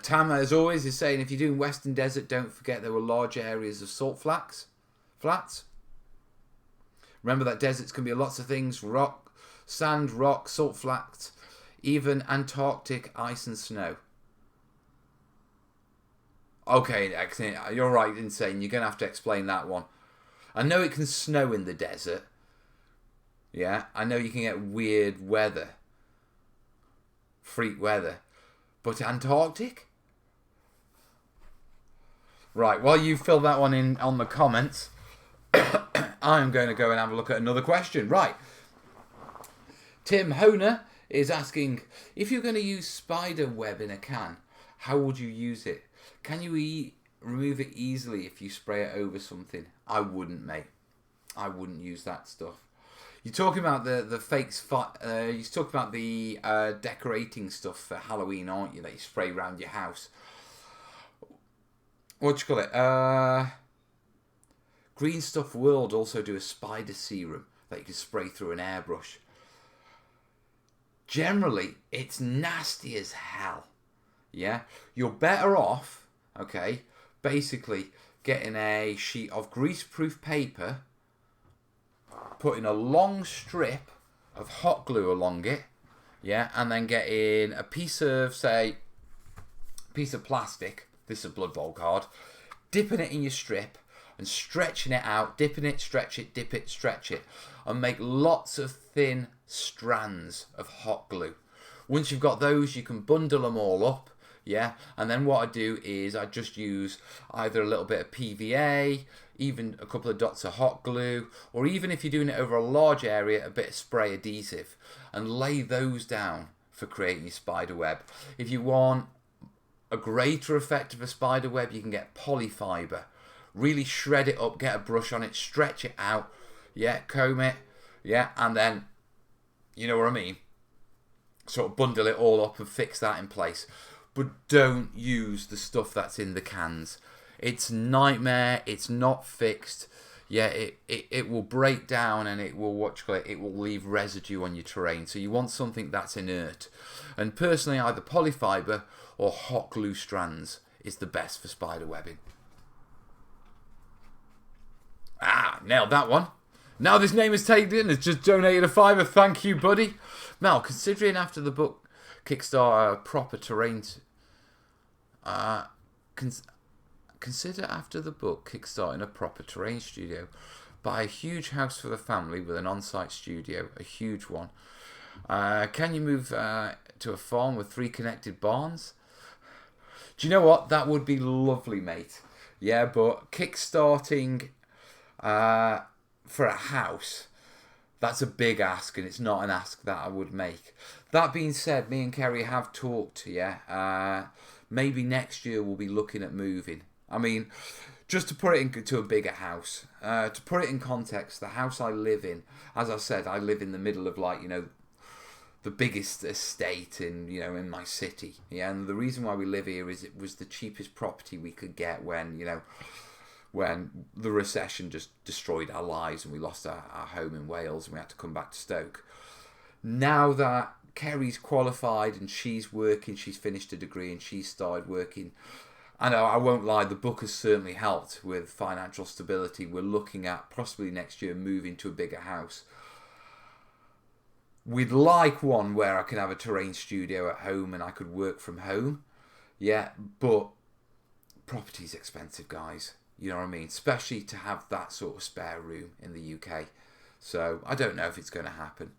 Tam, as always, is saying, if you're doing Western Desert, don't forget there were large areas of salt flats. Remember that deserts can be lots of things. Rock, sand, rock, salt flats, even Antarctic ice and snow. Okay, you're right in saying you're going to have to explain that one. I know it can snow in the desert. Yeah, I know you can get weird weather. Freak weather. But Antarctic? Right, while you fill that one in on the comments, I'm going to go and have a look at another question. Right. Tim Honer is asking, if you're going to use spider web in a can, how would you use it? Can you remove it easily if you spray it over something? I wouldn't, mate. I wouldn't use that stuff. You're talking about the fakes. You're talking about the decorating stuff for Halloween, aren't you? That you spray around your house. What do you call it? Green Stuff World also do a spider serum that you can spray through an airbrush. Generally, it's nasty as hell. Yeah, you're better off. Okay, basically getting a sheet of greaseproof paper, putting a long strip of hot glue along it, yeah, and then getting a piece of plastic, this is a Blood Bowl card, dipping it in your strip and stretching it out, dipping it, stretch it, dip it, stretch it, and make lots of thin strands of hot glue. Once you've got those, you can bundle them all up, yeah, and then what I do is I just use either a little bit of PVA, even a couple of dots of hot glue, or even if you're doing it over a large area, a bit of spray adhesive, and lay those down for creating your spider web. If you want a greater effect of a spider web, you can get polyfiber, really shred it up, get a brush on it, stretch it out, yeah, comb it, yeah, and then, you know what I mean, sort of bundle it all up and fix that in place. But don't use the stuff that's in the cans. It's nightmare. It's not fixed. Yeah, it will break down and it will it will leave residue on your terrain. So you want something that's inert. And personally, either polyfiber or hot glue strands is the best for spider webbing. Nailed that one. Now this name is taken, has just donated a $5. Thank you, buddy. Now, considering after the book Kickstarter proper terrain. Consider after the book kickstarting a proper terrain studio. Buy a huge house for the family with an on-site studio, a huge one. Can you move to a farm with 3 connected barns? Do you know what? That would be lovely, mate. Yeah, but kickstarting for a house, that's a big ask, and it's not an ask that I would make. That being said, me and Kerry have talked, yeah. Maybe next year we'll be looking at moving. I mean, Just to put it into a bigger house, to put it in context, the house I live in, as I said, I live in the middle of like, the biggest estate in my city. Yeah, and the reason why we live here is it was the cheapest property we could get when the recession just destroyed our lives and we lost our home in Wales and we had to come back to Stoke. Now that Kerry's qualified and she's working, she's finished a degree and she's started working, I know, I won't lie, the book has certainly helped with financial stability. We're looking at possibly next year moving to a bigger house. We'd like one where I can have a terrain studio at home and I could work from home. Yeah, but property's expensive, guys. You know what I mean? Especially to have that sort of spare room in the UK. So I don't know if it's going to happen.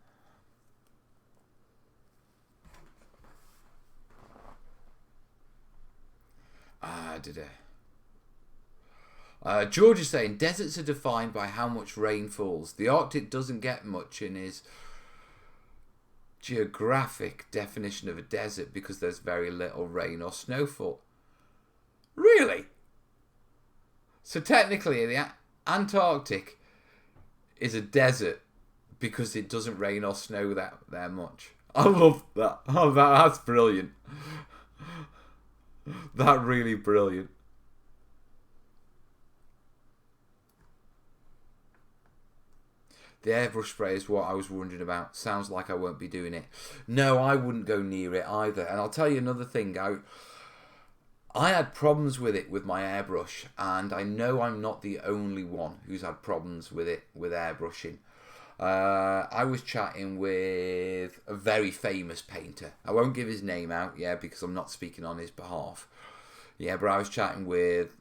George is saying deserts are defined by how much rain falls. The Arctic doesn't get much in his geographic definition of a desert because there's very little rain or snowfall. Really? So technically the Antarctic is a desert because it doesn't rain or snow that much. I love that. Oh, that's brilliant. That really brilliant. The airbrush spray is what I was wondering about. Sounds like I won't be doing it. No, I wouldn't go near it either. And I'll tell you another thing. I had problems with it with my airbrush, and I know I'm not the only one who's had problems with it with airbrushing. I was chatting with a very famous painter. I won't give his name out, because I'm not speaking on his behalf. But I was chatting with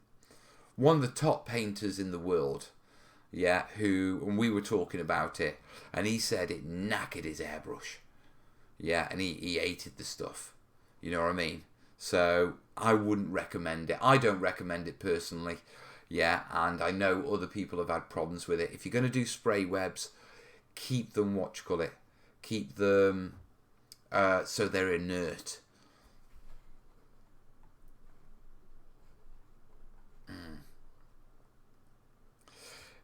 one of the top painters in the world. And we were talking about it, and he said it knackered his airbrush. And he hated the stuff. You know what I mean? So I wouldn't recommend it. I don't recommend it personally. And I know other people have had problems with it. If you're going to do spray webs, keep them, keep them so they're inert.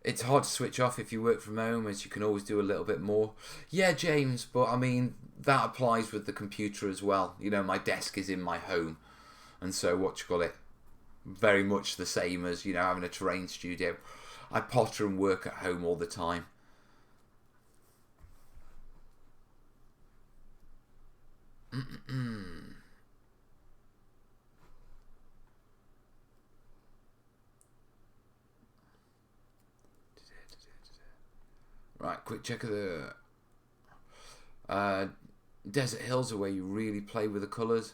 It's hard to switch off if you work from home, as you can always do a little bit more. Yeah, James, but I mean, that applies with the computer as well. My desk is in my home. And so, very much the same as, having a terrain studio. I potter and work at home all the time. Right, quick check of the desert hills are where you really play with the colours.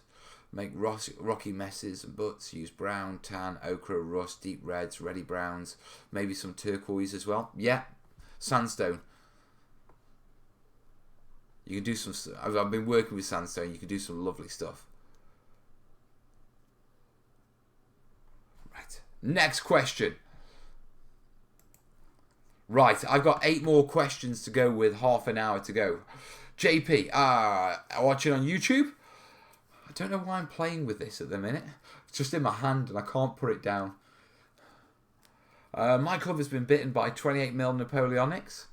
Make rocky messes and butts. Use brown, tan, ochre, rust, deep reds, reddy browns. Maybe some turquoise as well. Yeah, sandstone. You can do some. I've been working with sandstone. You can do some lovely stuff. Right. Next question. Right, I've got 8 more questions to go with half an hour to go. JP, watching on YouTube? I don't know why I'm playing with this at the minute. It's just in my hand and I can't put it down. My club has been bitten by 28mm Napoleonics.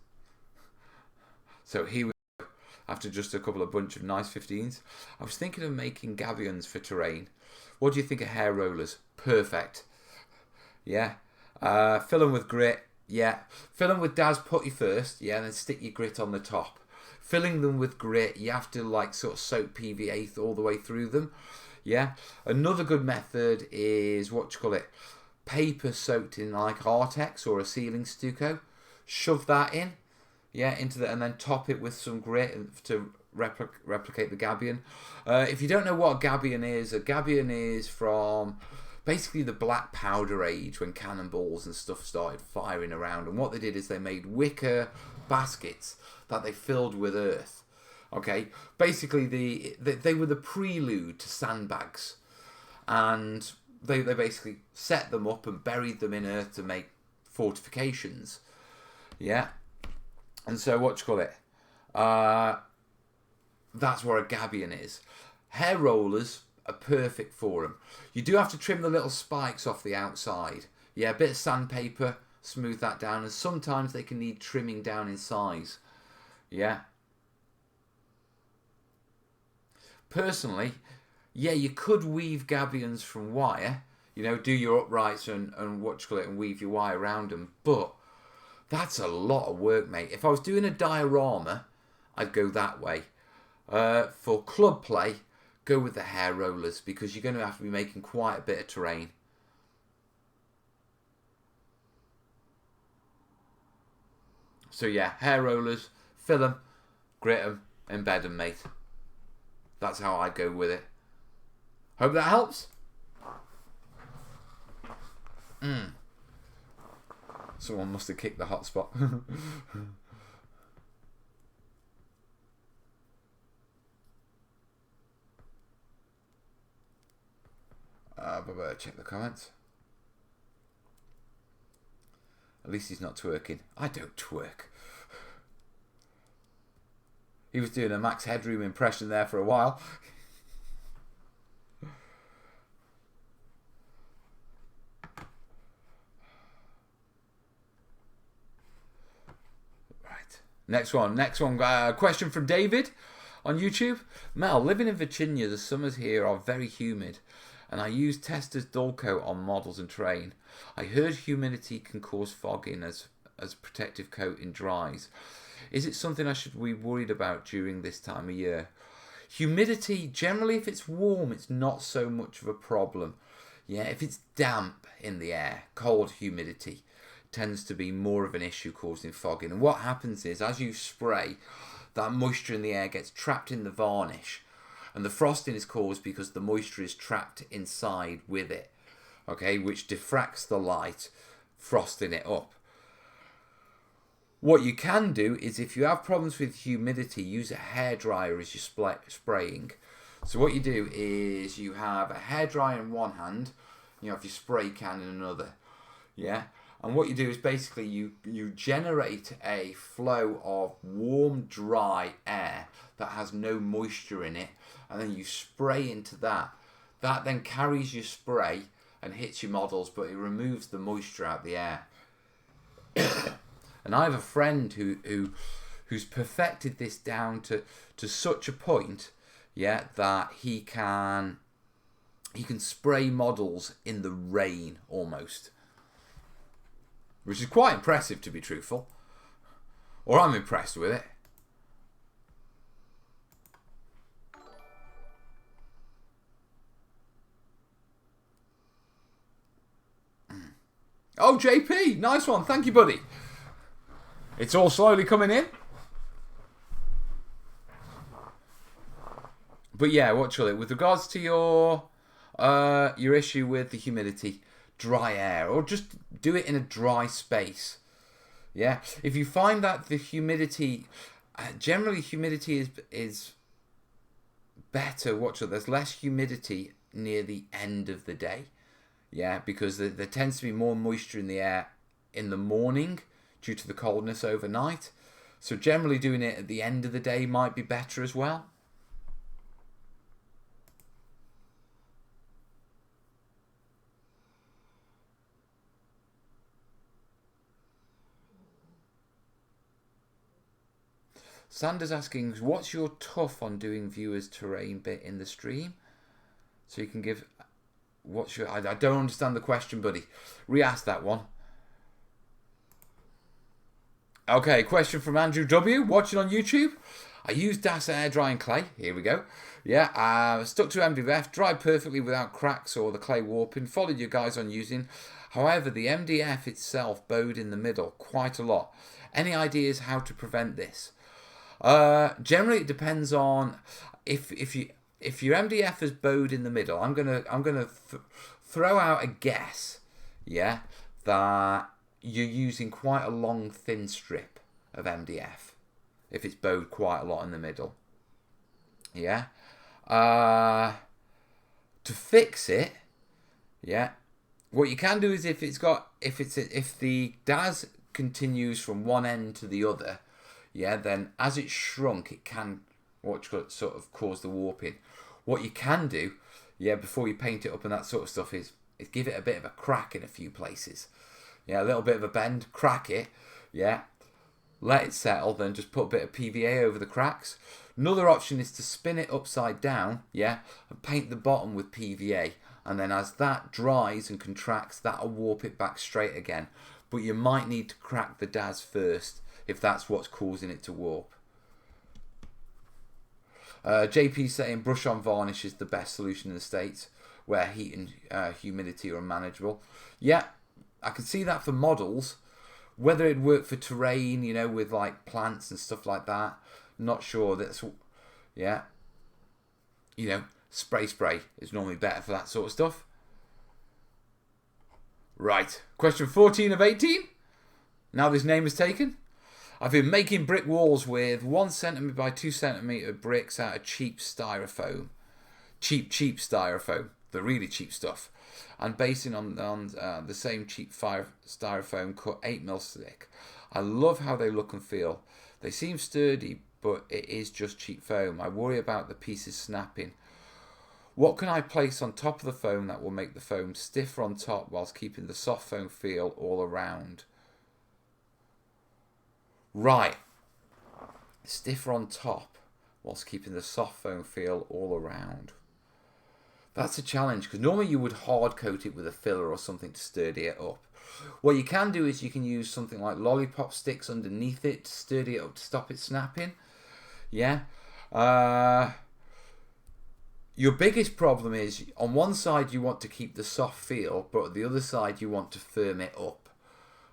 So here we go. After just a bunch of nice 15s. I was thinking of making gabions for terrain. What do you think of hair rollers? Perfect. Fill them with grit. Fill them with Daz Putty first, and then stick your grit on the top. Filling them with grit, you have to sort of soak PVA all the way through them. Another good method is paper soaked in Artex or a ceiling stucco. Shove that in, into the, and then top it with some grit to replicate the gabion. If you don't know what a gabion is from basically the Black Powder age, when cannonballs and stuff started firing around. And what they did is they made wicker baskets that they filled with earth. Okay, basically they were the prelude to sandbags, and they basically set them up and buried them in earth to make fortifications. And so that's what a gabion is. Hair rollers are perfect for them. You do have to trim the little spikes off the outside, Yeah, a bit of sandpaper, smooth that down, and sometimes they can need trimming down in size. Yeah. Personally, yeah, you could weave gabions from wire, you know, do your uprights and what you call it, and weave your wire around them, but that's a lot of work, mate. If I was doing a diorama, I'd go that way. For club play, go with the hair rollers, because you're going to have to be making quite a bit of terrain. So yeah, hair rollers, fill them, grit them, embed them, mate. That's how I go with it. Hope that helps. Someone must have kicked the hotspot. Check the comments. At least he's not twerking. I don't twerk. He was doing a Max Headroom impression there for a while. Right. Next one. Question from David on YouTube. Mel, living in Virginia, the summers here are very humid, and I use Testa's dull coat on models and terrain. I heard humidity can cause fogging as protective coating dries. Is it something I should be worried about during this time of year? Humidity, generally if it's warm, it's not so much of a problem. Yeah, if it's damp in the air, cold humidity tends to be more of an issue causing fogging. And what happens is, as you spray, that moisture in the air gets trapped in the varnish. And the frosting is caused because the moisture is trapped inside with it. Okay, which diffracts the light, frosting it up. What you can do is, if you have problems with humidity, use a hairdryer as you're spraying. So what you do is you have a hairdryer in one hand, you have your spray can in another. Yeah? And what you do is basically you generate a flow of warm, dry air that has no moisture in it, and then you spray into that. That then carries your spray and hits your models, but it removes the moisture out of the air. And I have a friend who's perfected this down to such a point, yeah, that he can spray models in the rain almost, which is quite impressive, to be truthful. Or I'm impressed with it. Oh, JP, nice one. Thank you, buddy. It's all slowly coming in. But yeah, with regards to your issue with the humidity, dry air, or just do it in a dry space. Yeah, if you find that the humidity, generally humidity is better. There's less humidity near the end of the day. Yeah, because there tends to be more moisture in the air in the morning due to the coldness overnight. So generally doing it at the end of the day might be better as well. Sanders asking, what's your tough on doing viewers terrain bit in the stream? So you can give... I don't understand the question, buddy. Re-ask that one. Okay, question from Andrew W. Watching on YouTube. I use Das air drying clay. Here we go. Yeah, stuck to MDF, dried perfectly without cracks or the clay warping. Followed you guys on using. However, the MDF itself bowed in the middle quite a lot. Any ideas how to prevent this? Generally, it depends on if your MDF is bowed in the middle. I'm gonna throw out a guess. Yeah, that you're using quite a long thin strip of MDF if it's bowed quite a lot in the middle. Yeah. To fix it, yeah, what you can do is if the DAS continues from one end to the other, yeah, then as it's shrunk, it can sort of cause the warping. What you can do, yeah, before you paint it up and that sort of stuff is is give it a bit of a crack in a few places. Yeah, a little bit of a bend, crack it, yeah. Let it settle, then just put a bit of PVA over the cracks. Another option is to spin it upside down, yeah, and paint the bottom with PVA. And then as that dries and contracts, that'll warp it back straight again. But you might need to crack the DAS first if that's what's causing it to warp. JP saying brush on varnish is the best solution in the States where heat and humidity are unmanageable. Yeah, I can see that for models. Whether it'd work for terrain, you know, with like plants and stuff like that, not sure. That's, yeah, you know, spray is normally better for that sort of stuff. Right, question 14 of 18. Now this name is taken. I've been making brick walls with 1 centimetre by 2 centimetre bricks out of cheap styrofoam. Cheap styrofoam. The really cheap stuff. And basing on the same cheap styrofoam cut 8mm thick. I love how they look and feel. They seem sturdy, but it is just cheap foam. I worry about the pieces snapping. What can I place on top of the foam that will make the foam stiffer on top whilst keeping the soft foam feel all around? Right. Stiffer on top whilst keeping the soft foam feel all around. That's a challenge because normally you would hard coat it with a filler or something to sturdy it up. What you can do is you can use something like lollipop sticks underneath it to sturdy it up to stop it snapping. Yeah. Your biggest problem is on one side you want to keep the soft feel, but on the other side you want to firm it up.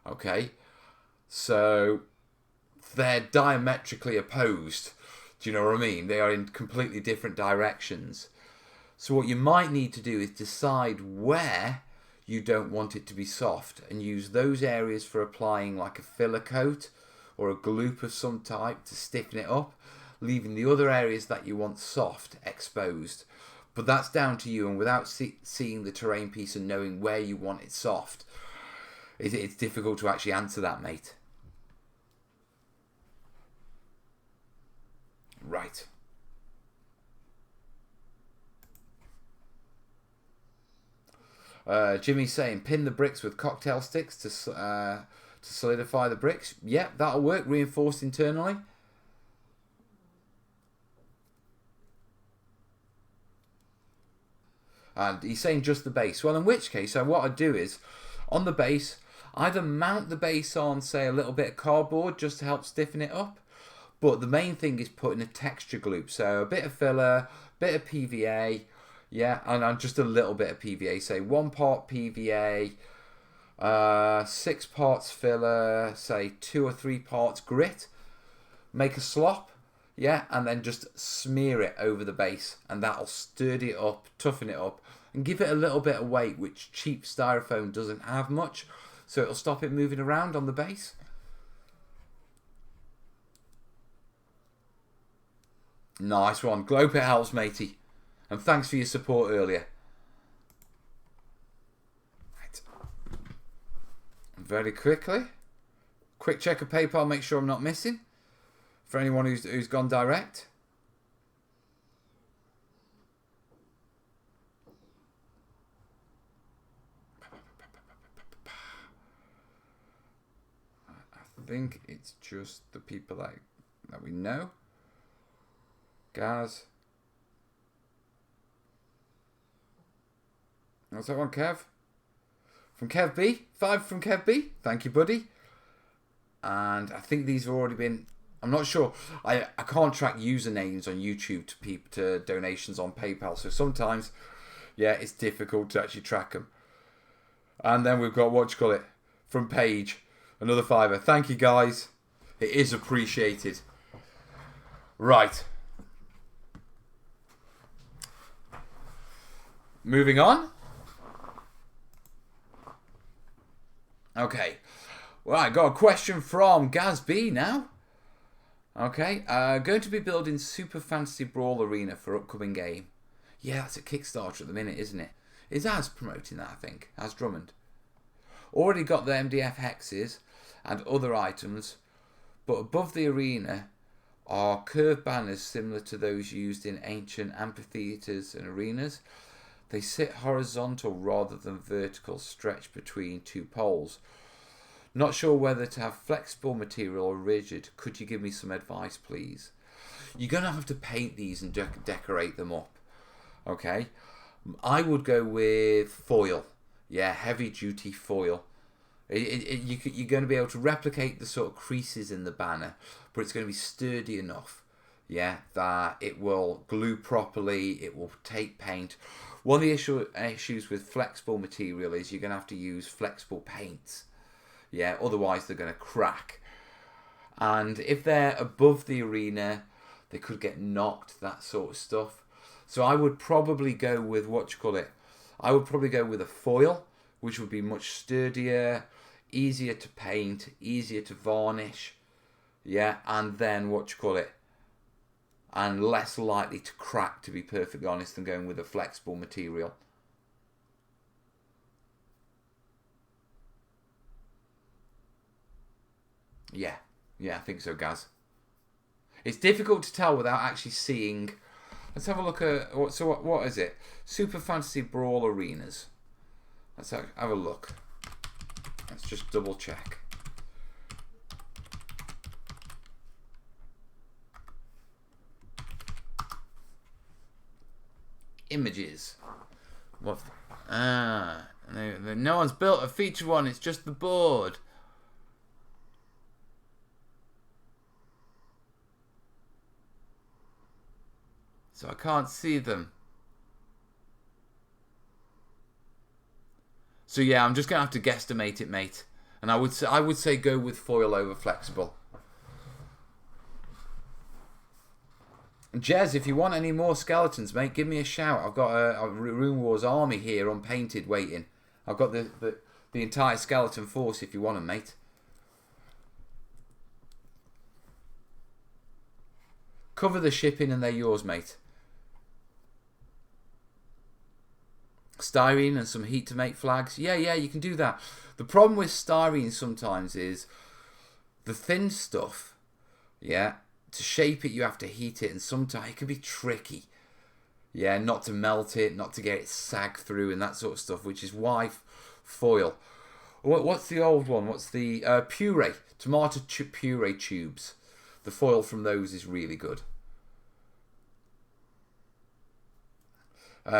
Okay. So they're diametrically opposed. Do you know what I mean? They are in completely different directions. So what you might need to do is decide where you don't want it to be soft and use those areas for applying like a filler coat or a gloop of some type to stiffen it up, leaving the other areas that you want soft exposed. But that's down to you, and without seeing the terrain piece and knowing where you want it soft, it's difficult to actually answer that, mate. Right. Jimmy's saying pin the bricks with cocktail sticks to solidify the bricks. Yep, that'll work. Reinforced internally. And he's saying just the base. Well, in which case, what I'd do is, on the base, either mount the base on, say, a little bit of cardboard just to help stiffen it up. But the main thing is putting a texture gloop. So a bit of filler, bit of PVA, yeah, and just a little bit of PVA. Say 1 part PVA, 6 parts filler, say 2 or 3 parts grit. Make a slop. Yeah, and then just smear it over the base, and that'll sturdy it up, toughen it up, and give it a little bit of weight, which cheap styrofoam doesn't have much, so it'll stop it moving around on the base. Nice one. Glope it helps, matey. And thanks for your support earlier. Right. Very quickly. Quick check of PayPal, make sure I'm not missing. For anyone who's gone direct. I think it's just the people that we know. Gaz. What's that one, Kev? From Kev B. 5 from Kev B. Thank you, buddy. And I think these have already been... I'm not sure. I can't track usernames on YouTube to donations on PayPal. So sometimes, yeah, it's difficult to actually track them. And then we've got, from Paige. Another £5. Thank you, guys. It is appreciated. Right. Moving on. Okay. Well, I got a question from Gaz B now. Okay, going to be building Super Fantasy Brawl Arena for upcoming game. Yeah, that's a Kickstarter at the minute, isn't it? Is Az promoting that, I think? Az Drummond. Already got the MDF hexes and other items, but above the arena are curved banners similar to those used in ancient amphitheatres and arenas. They sit horizontal rather than vertical, stretched between two poles. Not sure whether to have flexible material or rigid. Could you give me some advice, please? You're going to have to paint these and decorate them up. Okay? I would go with foil. Yeah, heavy duty foil. You're going to be able to replicate the sort of creases in the banner, but it's going to be sturdy enough, yeah, that it will glue properly, it will take paint. One of the issues with flexible material is you're going to have to use flexible paints, yeah, otherwise they're going to crack. And if they're above the arena, they could get knocked, that sort of stuff. So I would probably go with, I would probably go with a foil, which would be much sturdier, easier to paint, easier to varnish, yeah, and then and less likely to crack, to be perfectly honest, than going with a flexible material. Yeah, I think so, Gaz. It's difficult to tell without actually seeing. Let's have a look at what is it? Super Fantasy Brawl Arenas. Let's have a look. Let's just double check. Images. What? No one's built a feature one. It's just the board. So I can't see them. So yeah, I'm just gonna have to guesstimate it, mate. And I would say go with foil over flexible. Jez, if you want any more skeletons, mate, give me a shout. I've got a Rune Wars army here, unpainted, waiting. I've got the entire skeleton force if you want them, mate. Cover the shipping and they're yours, mate. Styrene and some heat to make flags. Yeah, you can do that. The problem with styrene sometimes is the thin stuff, yeah, to shape it you have to heat it, and sometimes it can be tricky, yeah, not to melt it, not to get it sag through and that sort of stuff, which is why foil. What's the old one? What's the puree? Tomato puree tubes. The foil from those is really good.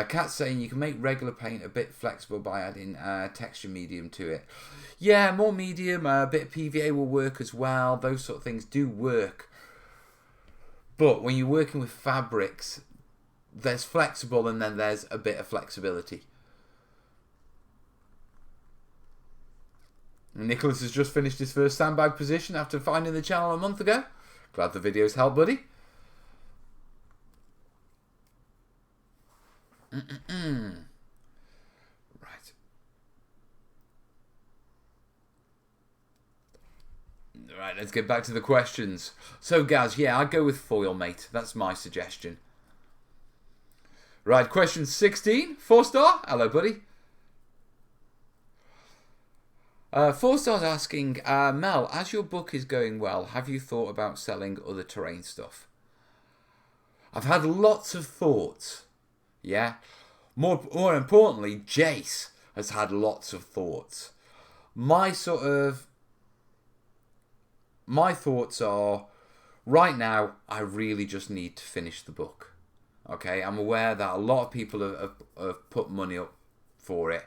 Cat's saying you can make regular paint a bit flexible by adding texture medium to it. Yeah, more medium, a bit of PVA will work as well. Those sort of things do work. But when you're working with fabrics, there's flexible and then there's a bit of flexibility. Nicholas has just finished his first sandbag position after finding the channel a month ago. Glad the videos helped, buddy. Right. Right, let's get back to the questions. So, Gaz, yeah, I'd go with foil, mate. That's my suggestion. Right, question 16. 4-star. Hello, buddy. 4-star's asking, Mel, as your book is going well, have you thought about selling other terrain stuff? I've had lots of thoughts. Yeah. More importantly, Jace has had lots of thoughts. My thoughts are, right now, I really just need to finish the book. Okay, I'm aware that a lot of people have put money up for it.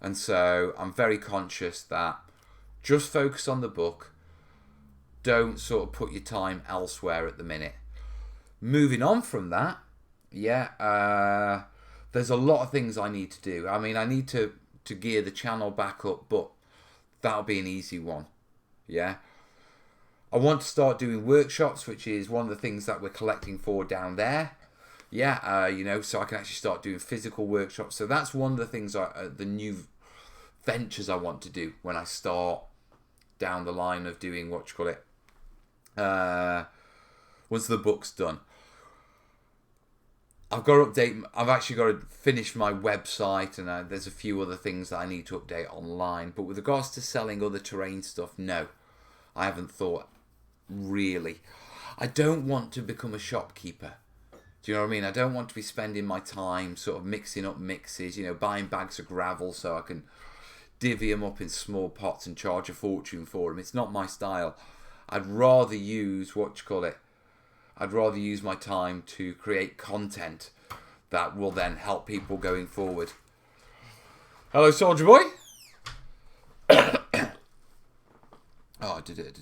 And so I'm very conscious that just focus on the book. Don't sort of put your time elsewhere at the minute. Moving on from that, yeah, there's a lot of things I need to do. I mean, I need to gear the channel back up, but that'll be an easy one. Yeah. I want to start doing workshops, which is one of the things that we're collecting for down there. Yeah, so I can actually start doing physical workshops. So that's one of the things, the new ventures I want to do when I start down the line of doing once the book's done. I've actually got to finish my website, and there's a few other things that I need to update online. But with regards to selling other terrain stuff, no, I haven't thought really. I don't want to become a shopkeeper. Do you know what I mean? I don't want to be spending my time sort of mixing up mixes, buying bags of gravel so I can divvy them up in small pots and charge a fortune for them. It's not my style. I'd rather use, I'd rather use my time to create content that will then help people going forward. Hello, Soldier Boy. Oh, I did it.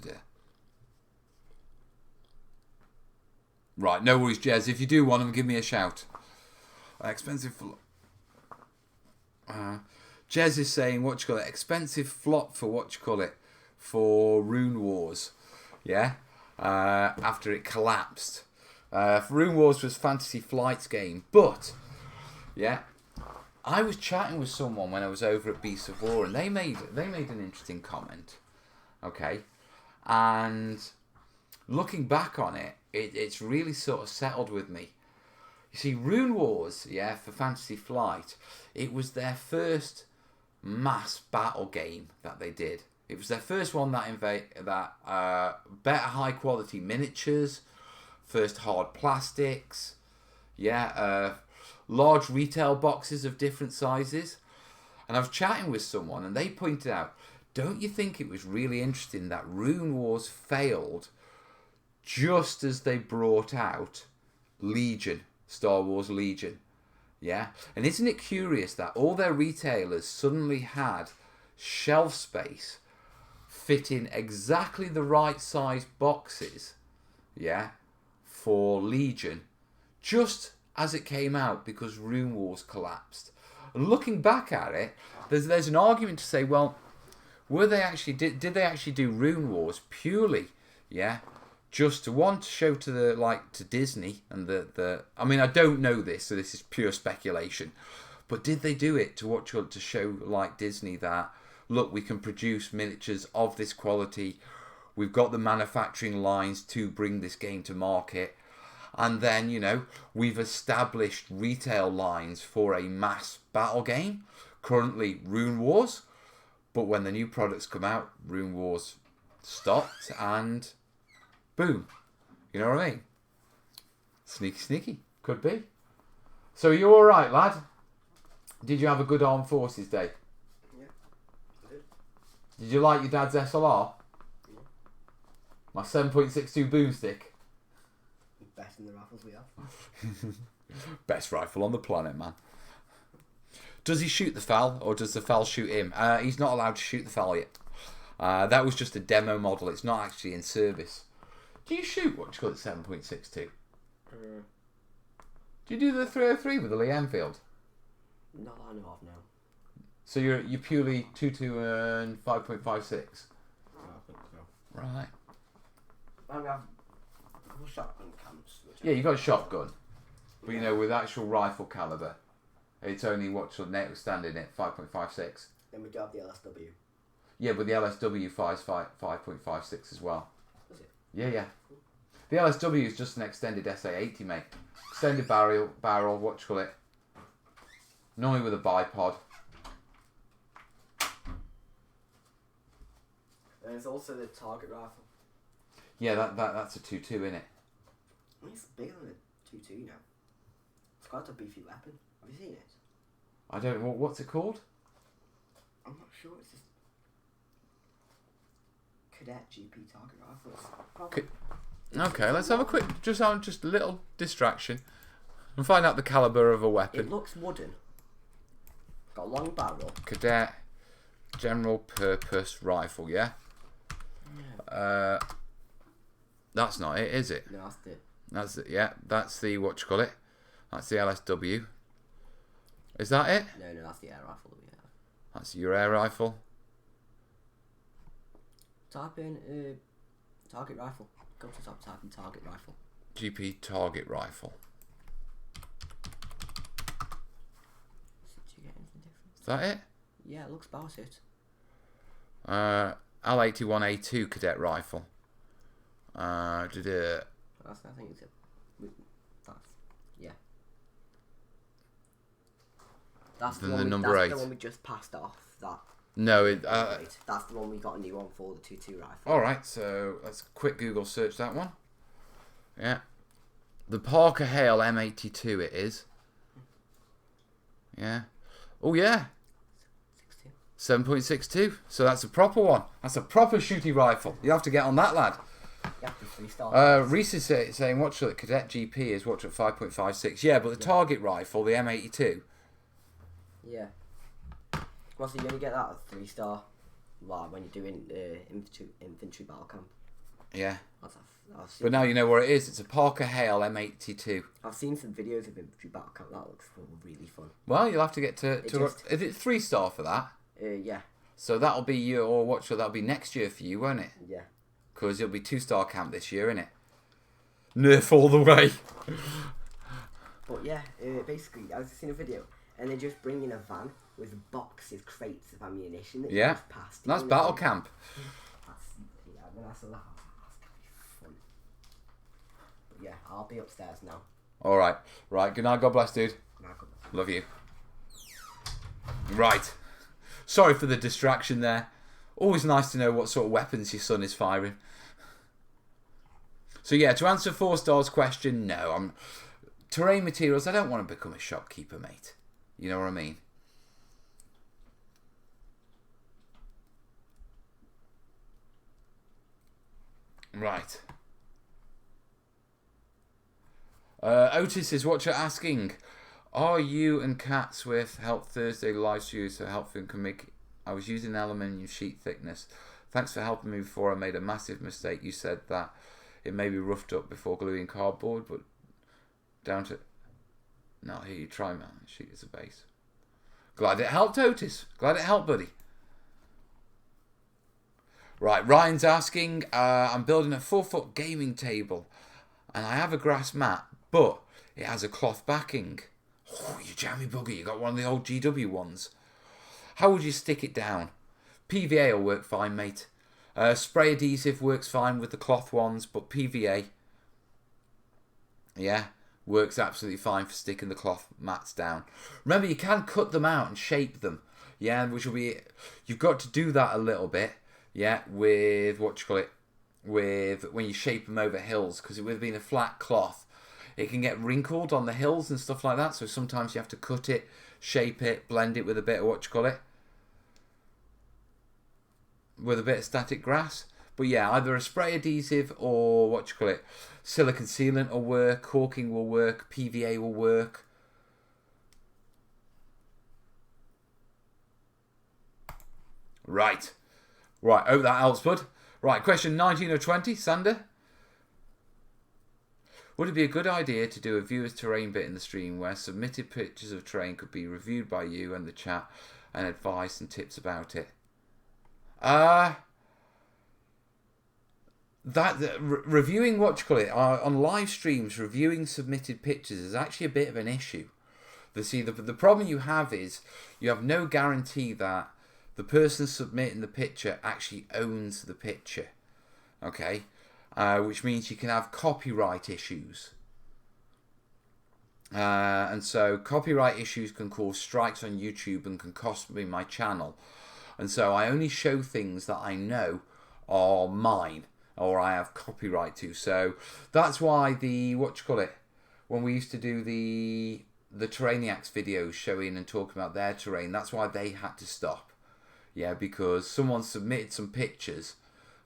Right, no worries, Jez. If you do want them, give me a shout. Expensive. Jez is saying, expensive flop for for Rune Wars. Yeah? After it collapsed. Rune Wars was Fantasy Flight's game. But, yeah, I was chatting with someone when I was over at Beasts of War, and they made an interesting comment. Okay? And looking back on it, it's really sort of settled with me. You see, Rune Wars, yeah, for Fantasy Flight, it was their first mass battle game that they did. It was their first one that better high quality miniatures, first hard plastics, yeah, large retail boxes of different sizes. And I was chatting with someone and they pointed out, don't you think it was really interesting that Rune Wars failed just as they brought out Legion, Star Wars Legion? Yeah? And isn't it curious that all their retailers suddenly had shelf space fitting exactly the right size boxes, yeah, for Legion, just as it came out because Rune Wars collapsed? And looking back at it, there's an argument to say, well, did they actually do Rune Wars purely, yeah, just to show to Disney and I mean, I don't know this, so this is pure speculation, but did they do it to show Disney that, look, we can produce miniatures of this quality, we've got the manufacturing lines to bring this game to market, and then, we've established retail lines for a mass battle game, currently Rune Wars, but when the new products come out, Rune Wars stopped and boom. You know what I mean? Sneaky. Could be. So are you alright, lad? Did you have a good Armed Forces day? Yeah, I did. Did you like your dad's SLR? Yeah. My 7.62 boomstick? Best in the rifles we have. Best rifle on the planet, man. Does he shoot the FAL or does the FAL shoot him? He's not allowed to shoot the FAL yet. That was just a demo model. It's not actually in service. Do you shoot what you call it 7.62? Do you do the 303 with the Lee Enfield? Not that I know of now. So you're purely 2.2 and 5.56? No, I think so. Right. I have shotgun cams. Yeah, you got a shotgun. But with actual rifle caliber, it's only NATO standard at 5.56. Then we do have the LSW. Yeah, but the LSW fires 5.56 as well. Is it? Yeah. The LSW is just an extended SA-80, mate. Extended barrel, normally with a bipod. And there's also the target rifle. Yeah, that's a 2.2, innit? I mean, it's bigger than a 2.2 now. It's quite a beefy weapon. Have you seen it? I don't know. What's it called? I'm not sure. It's just Cadet GP target rifle. Okay, let's have a quick, just a little distraction and find out the caliber of a weapon. It looks wooden. Got a long barrel. Cadet General Purpose Rifle, yeah? Yeah. That's not it, is it? No, that's the... That's it, yeah. That's the, that's the LSW. Is that it? No, that's the air rifle that we have. That's your air rifle. Type in target rifle. Go to the top, type in target rifle. GP target rifle. Do you get anything different? Is that it? Yeah, it looks about it. L81A2 cadet rifle. I think it's yeah. That's the number 8. The one we just passed off. No, that's the one we got a new one for, the 2.2 rifle. Alright, so let's quick Google search that one. Yeah. The Parker Hale M82 it is. Yeah. Oh, yeah. 7.62. So that's a proper one. That's a proper shooty rifle. You have to get on that, lad. Yeah, 3-star. Reese is saying, watch it, Cadet GP is watch at 5.56. Yeah, but the target rifle, the M82. Yeah. Well, so you only get that at 3-star when you're doing infantry battle camp. Yeah. But now you know where it is. It's a Parker Hale M82. I've seen some videos of infantry battle camp. That looks really fun. Well, you'll have to get to is it 3-star for that? Yeah. So that'll be you, or what? That'll be next year for you, won't it? Yeah. Because it'll be 2-star camp this year, innit? Nerf all the way. But yeah, basically, I was seeing a video, and they just bring in a van with boxes, crates of ammunition that you just passed. That's battle camp. That's gonna be fun. But yeah, I'll be upstairs now. All right. Good night. God bless, dude. God bless. Love you. Right. Sorry for the distraction there. Always nice to know what sort of weapons your son is firing. So yeah, to answer 4-star's question, no. Terrain materials, I don't want to become a shopkeeper, mate. You know what I mean? Right. Otis is what you're asking. Are you and Cat Swift help Thursday live stream so helpful can make... I was using aluminium sheet thickness. Thanks for helping me before I made a massive mistake. You said that it may be roughed up before gluing cardboard, but down to... No, here you try, man. Sheet as a base. Glad it helped, Otis. Glad it helped, buddy. Right, Ryan's asking, I'm building a 4-foot gaming table and I have a grass mat, but it has a cloth backing. Oh, you jammy bugger, you got one of the old GW ones. How would you stick it down? PVA will work fine, mate. Spray adhesive works fine with the cloth ones, but PVA, yeah, works absolutely fine for sticking the cloth mats down. Remember, you can cut them out and shape them. Yeah, which will be... You've got to do that a little bit. Yeah, with with when you shape them over hills, because with being a flat cloth, it can get wrinkled on the hills and stuff like that. So sometimes you have to cut it, shape it, blend it with a bit of with a bit of static grass. But yeah, either a spray adhesive or silicone sealant will work, caulking will work, PVA will work. Right. Hope that helps, bud. Right, question 19 or 20, Sander. Would it be a good idea to do a viewer's terrain bit in the stream where submitted pictures of terrain could be reviewed by you and the chat and advice and tips about it? Reviewing on live streams, reviewing submitted pictures is actually a bit of an issue. The problem you have is you have no guarantee that the person submitting the picture actually owns the picture, okay? Which means you can have copyright issues. And so copyright issues can cause strikes on YouTube and can cost me my channel. And so I only show things that I know are mine or I have copyright to. So that's why when we used to do the terrainiacs videos showing and talking about their terrain, that's why they had to stop. Yeah, because someone submitted some pictures,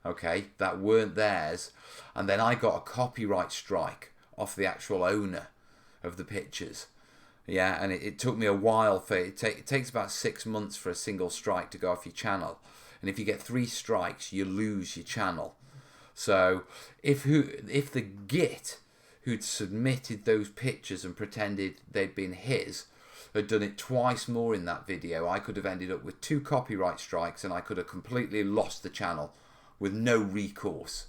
okay, that weren't theirs, and then I got a copyright strike off the actual owner of the pictures. Yeah, and it took me a while it takes about 6 months for a single strike to go off your channel. And if you get 3 strikes, you lose your channel. So if the git who'd submitted those pictures and pretended they'd been his had done it twice more in that video, I could have ended up with 2 copyright strikes and I could have completely lost the channel with no recourse.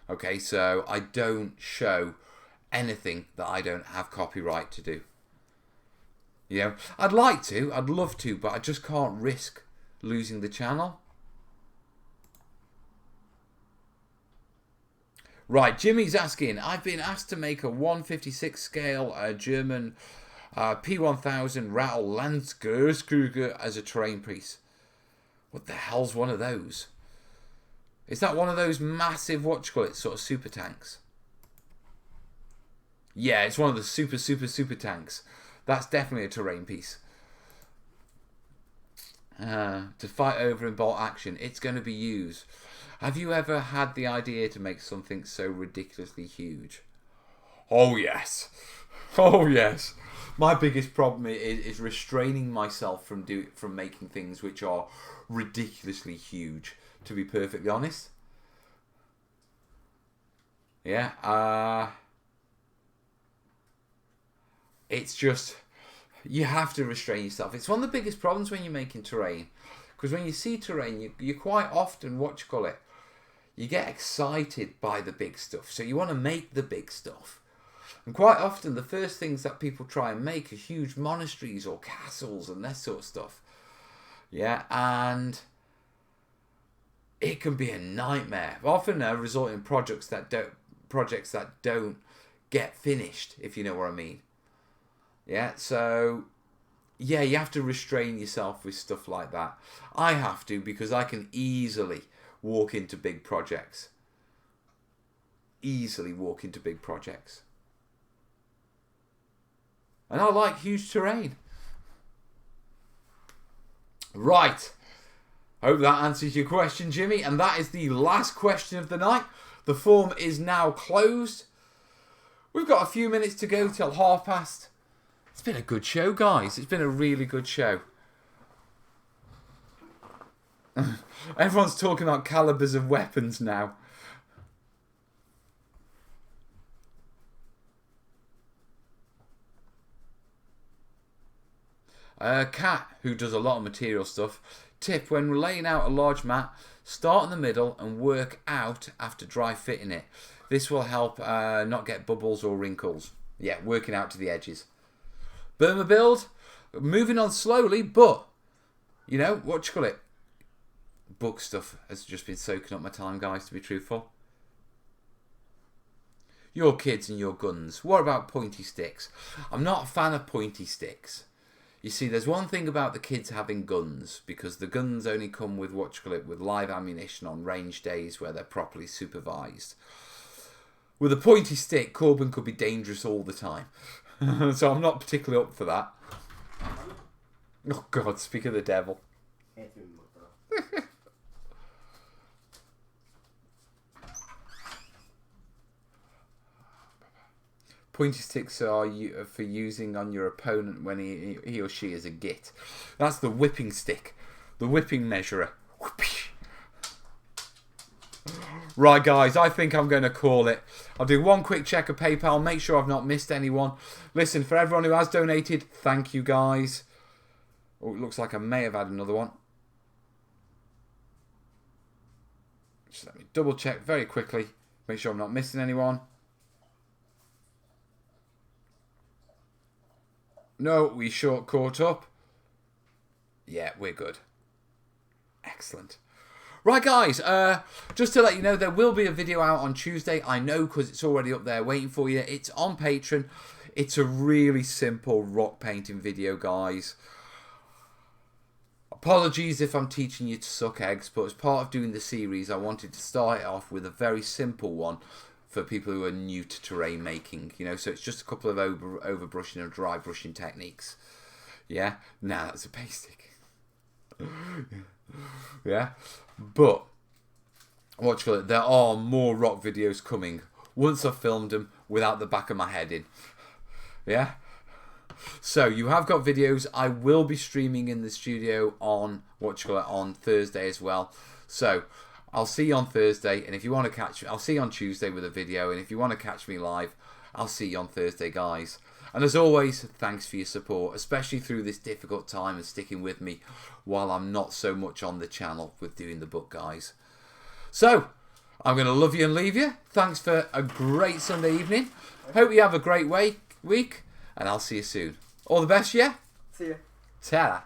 Okay, so I don't show anything that I don't have copyright to do. You know, I'd love to, but I just can't risk losing the channel. Right, Jimmy's asking, I've been asked to make a 156 scale German P1000 Rattle Landskirchkruger as a terrain piece. What the hell's one of those? Is that one of those massive, sort of super tanks? Yeah, it's one of the super tanks. That's definitely a terrain piece. To fight over in bolt action, it's going to be used. Have you ever had the idea to make something so ridiculously huge? Oh yes. Oh yes. My biggest problem is restraining myself from making things which are ridiculously huge, to be perfectly honest. Yeah, it's just, you have to restrain yourself. It's one of the biggest problems when you're making terrain. Because when you see terrain, you quite often, you get excited by the big stuff. So you want to make the big stuff. And quite often, the first things that people try and make are huge monasteries or castles and that sort of stuff. Yeah, and it can be a nightmare. Often result in projects that don't get finished, if you know what I mean. Yeah, so yeah, you have to restrain yourself with stuff like that. I have to, because I can easily walk into big projects. And I like huge terrain. Right. Hope that answers your question, Jimmy. And that is the last question of the night. The form is now closed. We've got a few minutes to go till past. It's been a good show, guys. It's been a really good show. Everyone's talking about calibers of weapons now. Cat, who does a lot of material stuff. Tip: when laying out a large mat, start in the middle and work out after dry fitting it. This will help not get bubbles or wrinkles. Yeah, working out to the edges. Burma build, moving on slowly, but, you know, book stuff has just been soaking up my time, guys, to be truthful. Your kids and your guns. What about pointy sticks? I'm not a fan of pointy sticks. You see, there's one thing about the kids having guns, because the guns only come with with live ammunition on range days where they're properly supervised. With a pointy stick, Corbin could be dangerous all the time. So I'm not particularly up for that. Oh God, speak of the devil. Pointy sticks are for using on your opponent when he or she is a git. That's the whipping stick. The whipping measurer. Right, guys, I think I'm going to call it. I'll do one quick check of PayPal, make sure I've not missed anyone. Listen, for everyone who has donated, thank you, guys. Oh, it looks like I may have had another one. Just let me double check very quickly. Make sure I'm not missing anyone. No, we short caught up. Yeah, we're good. Excellent. Right, guys, just to let you know, there will be a video out on Tuesday. I know, because it's already up there waiting for you. It's on Patreon. It's a really simple rock painting video, guys. Apologies if I'm teaching you to suck eggs, but as part of doing the series, I wanted to start it off with a very simple one for people who are new to terrain making. You know, so it's just a couple of overbrushing and dry brushing techniques. Yeah? Nah, that's a basic. Yeah? But, there are more rock videos coming once I've filmed them without the back of my head in. Yeah? So, you have got videos. I will be streaming in the studio on, on Thursday as well. So, I'll see you on Thursday, and if you want to catch me, I'll see you on Tuesday with a video, and if you want to catch me live, I'll see you on Thursday, guys. And as always, thanks for your support, especially through this difficult time and sticking with me while I'm not so much on the channel with doing the book, guys. So, I'm going to love you and leave you. Thanks for a great Sunday evening. Hope you have a great week, and I'll see you soon. All the best, yeah? See ya. Ta-ra.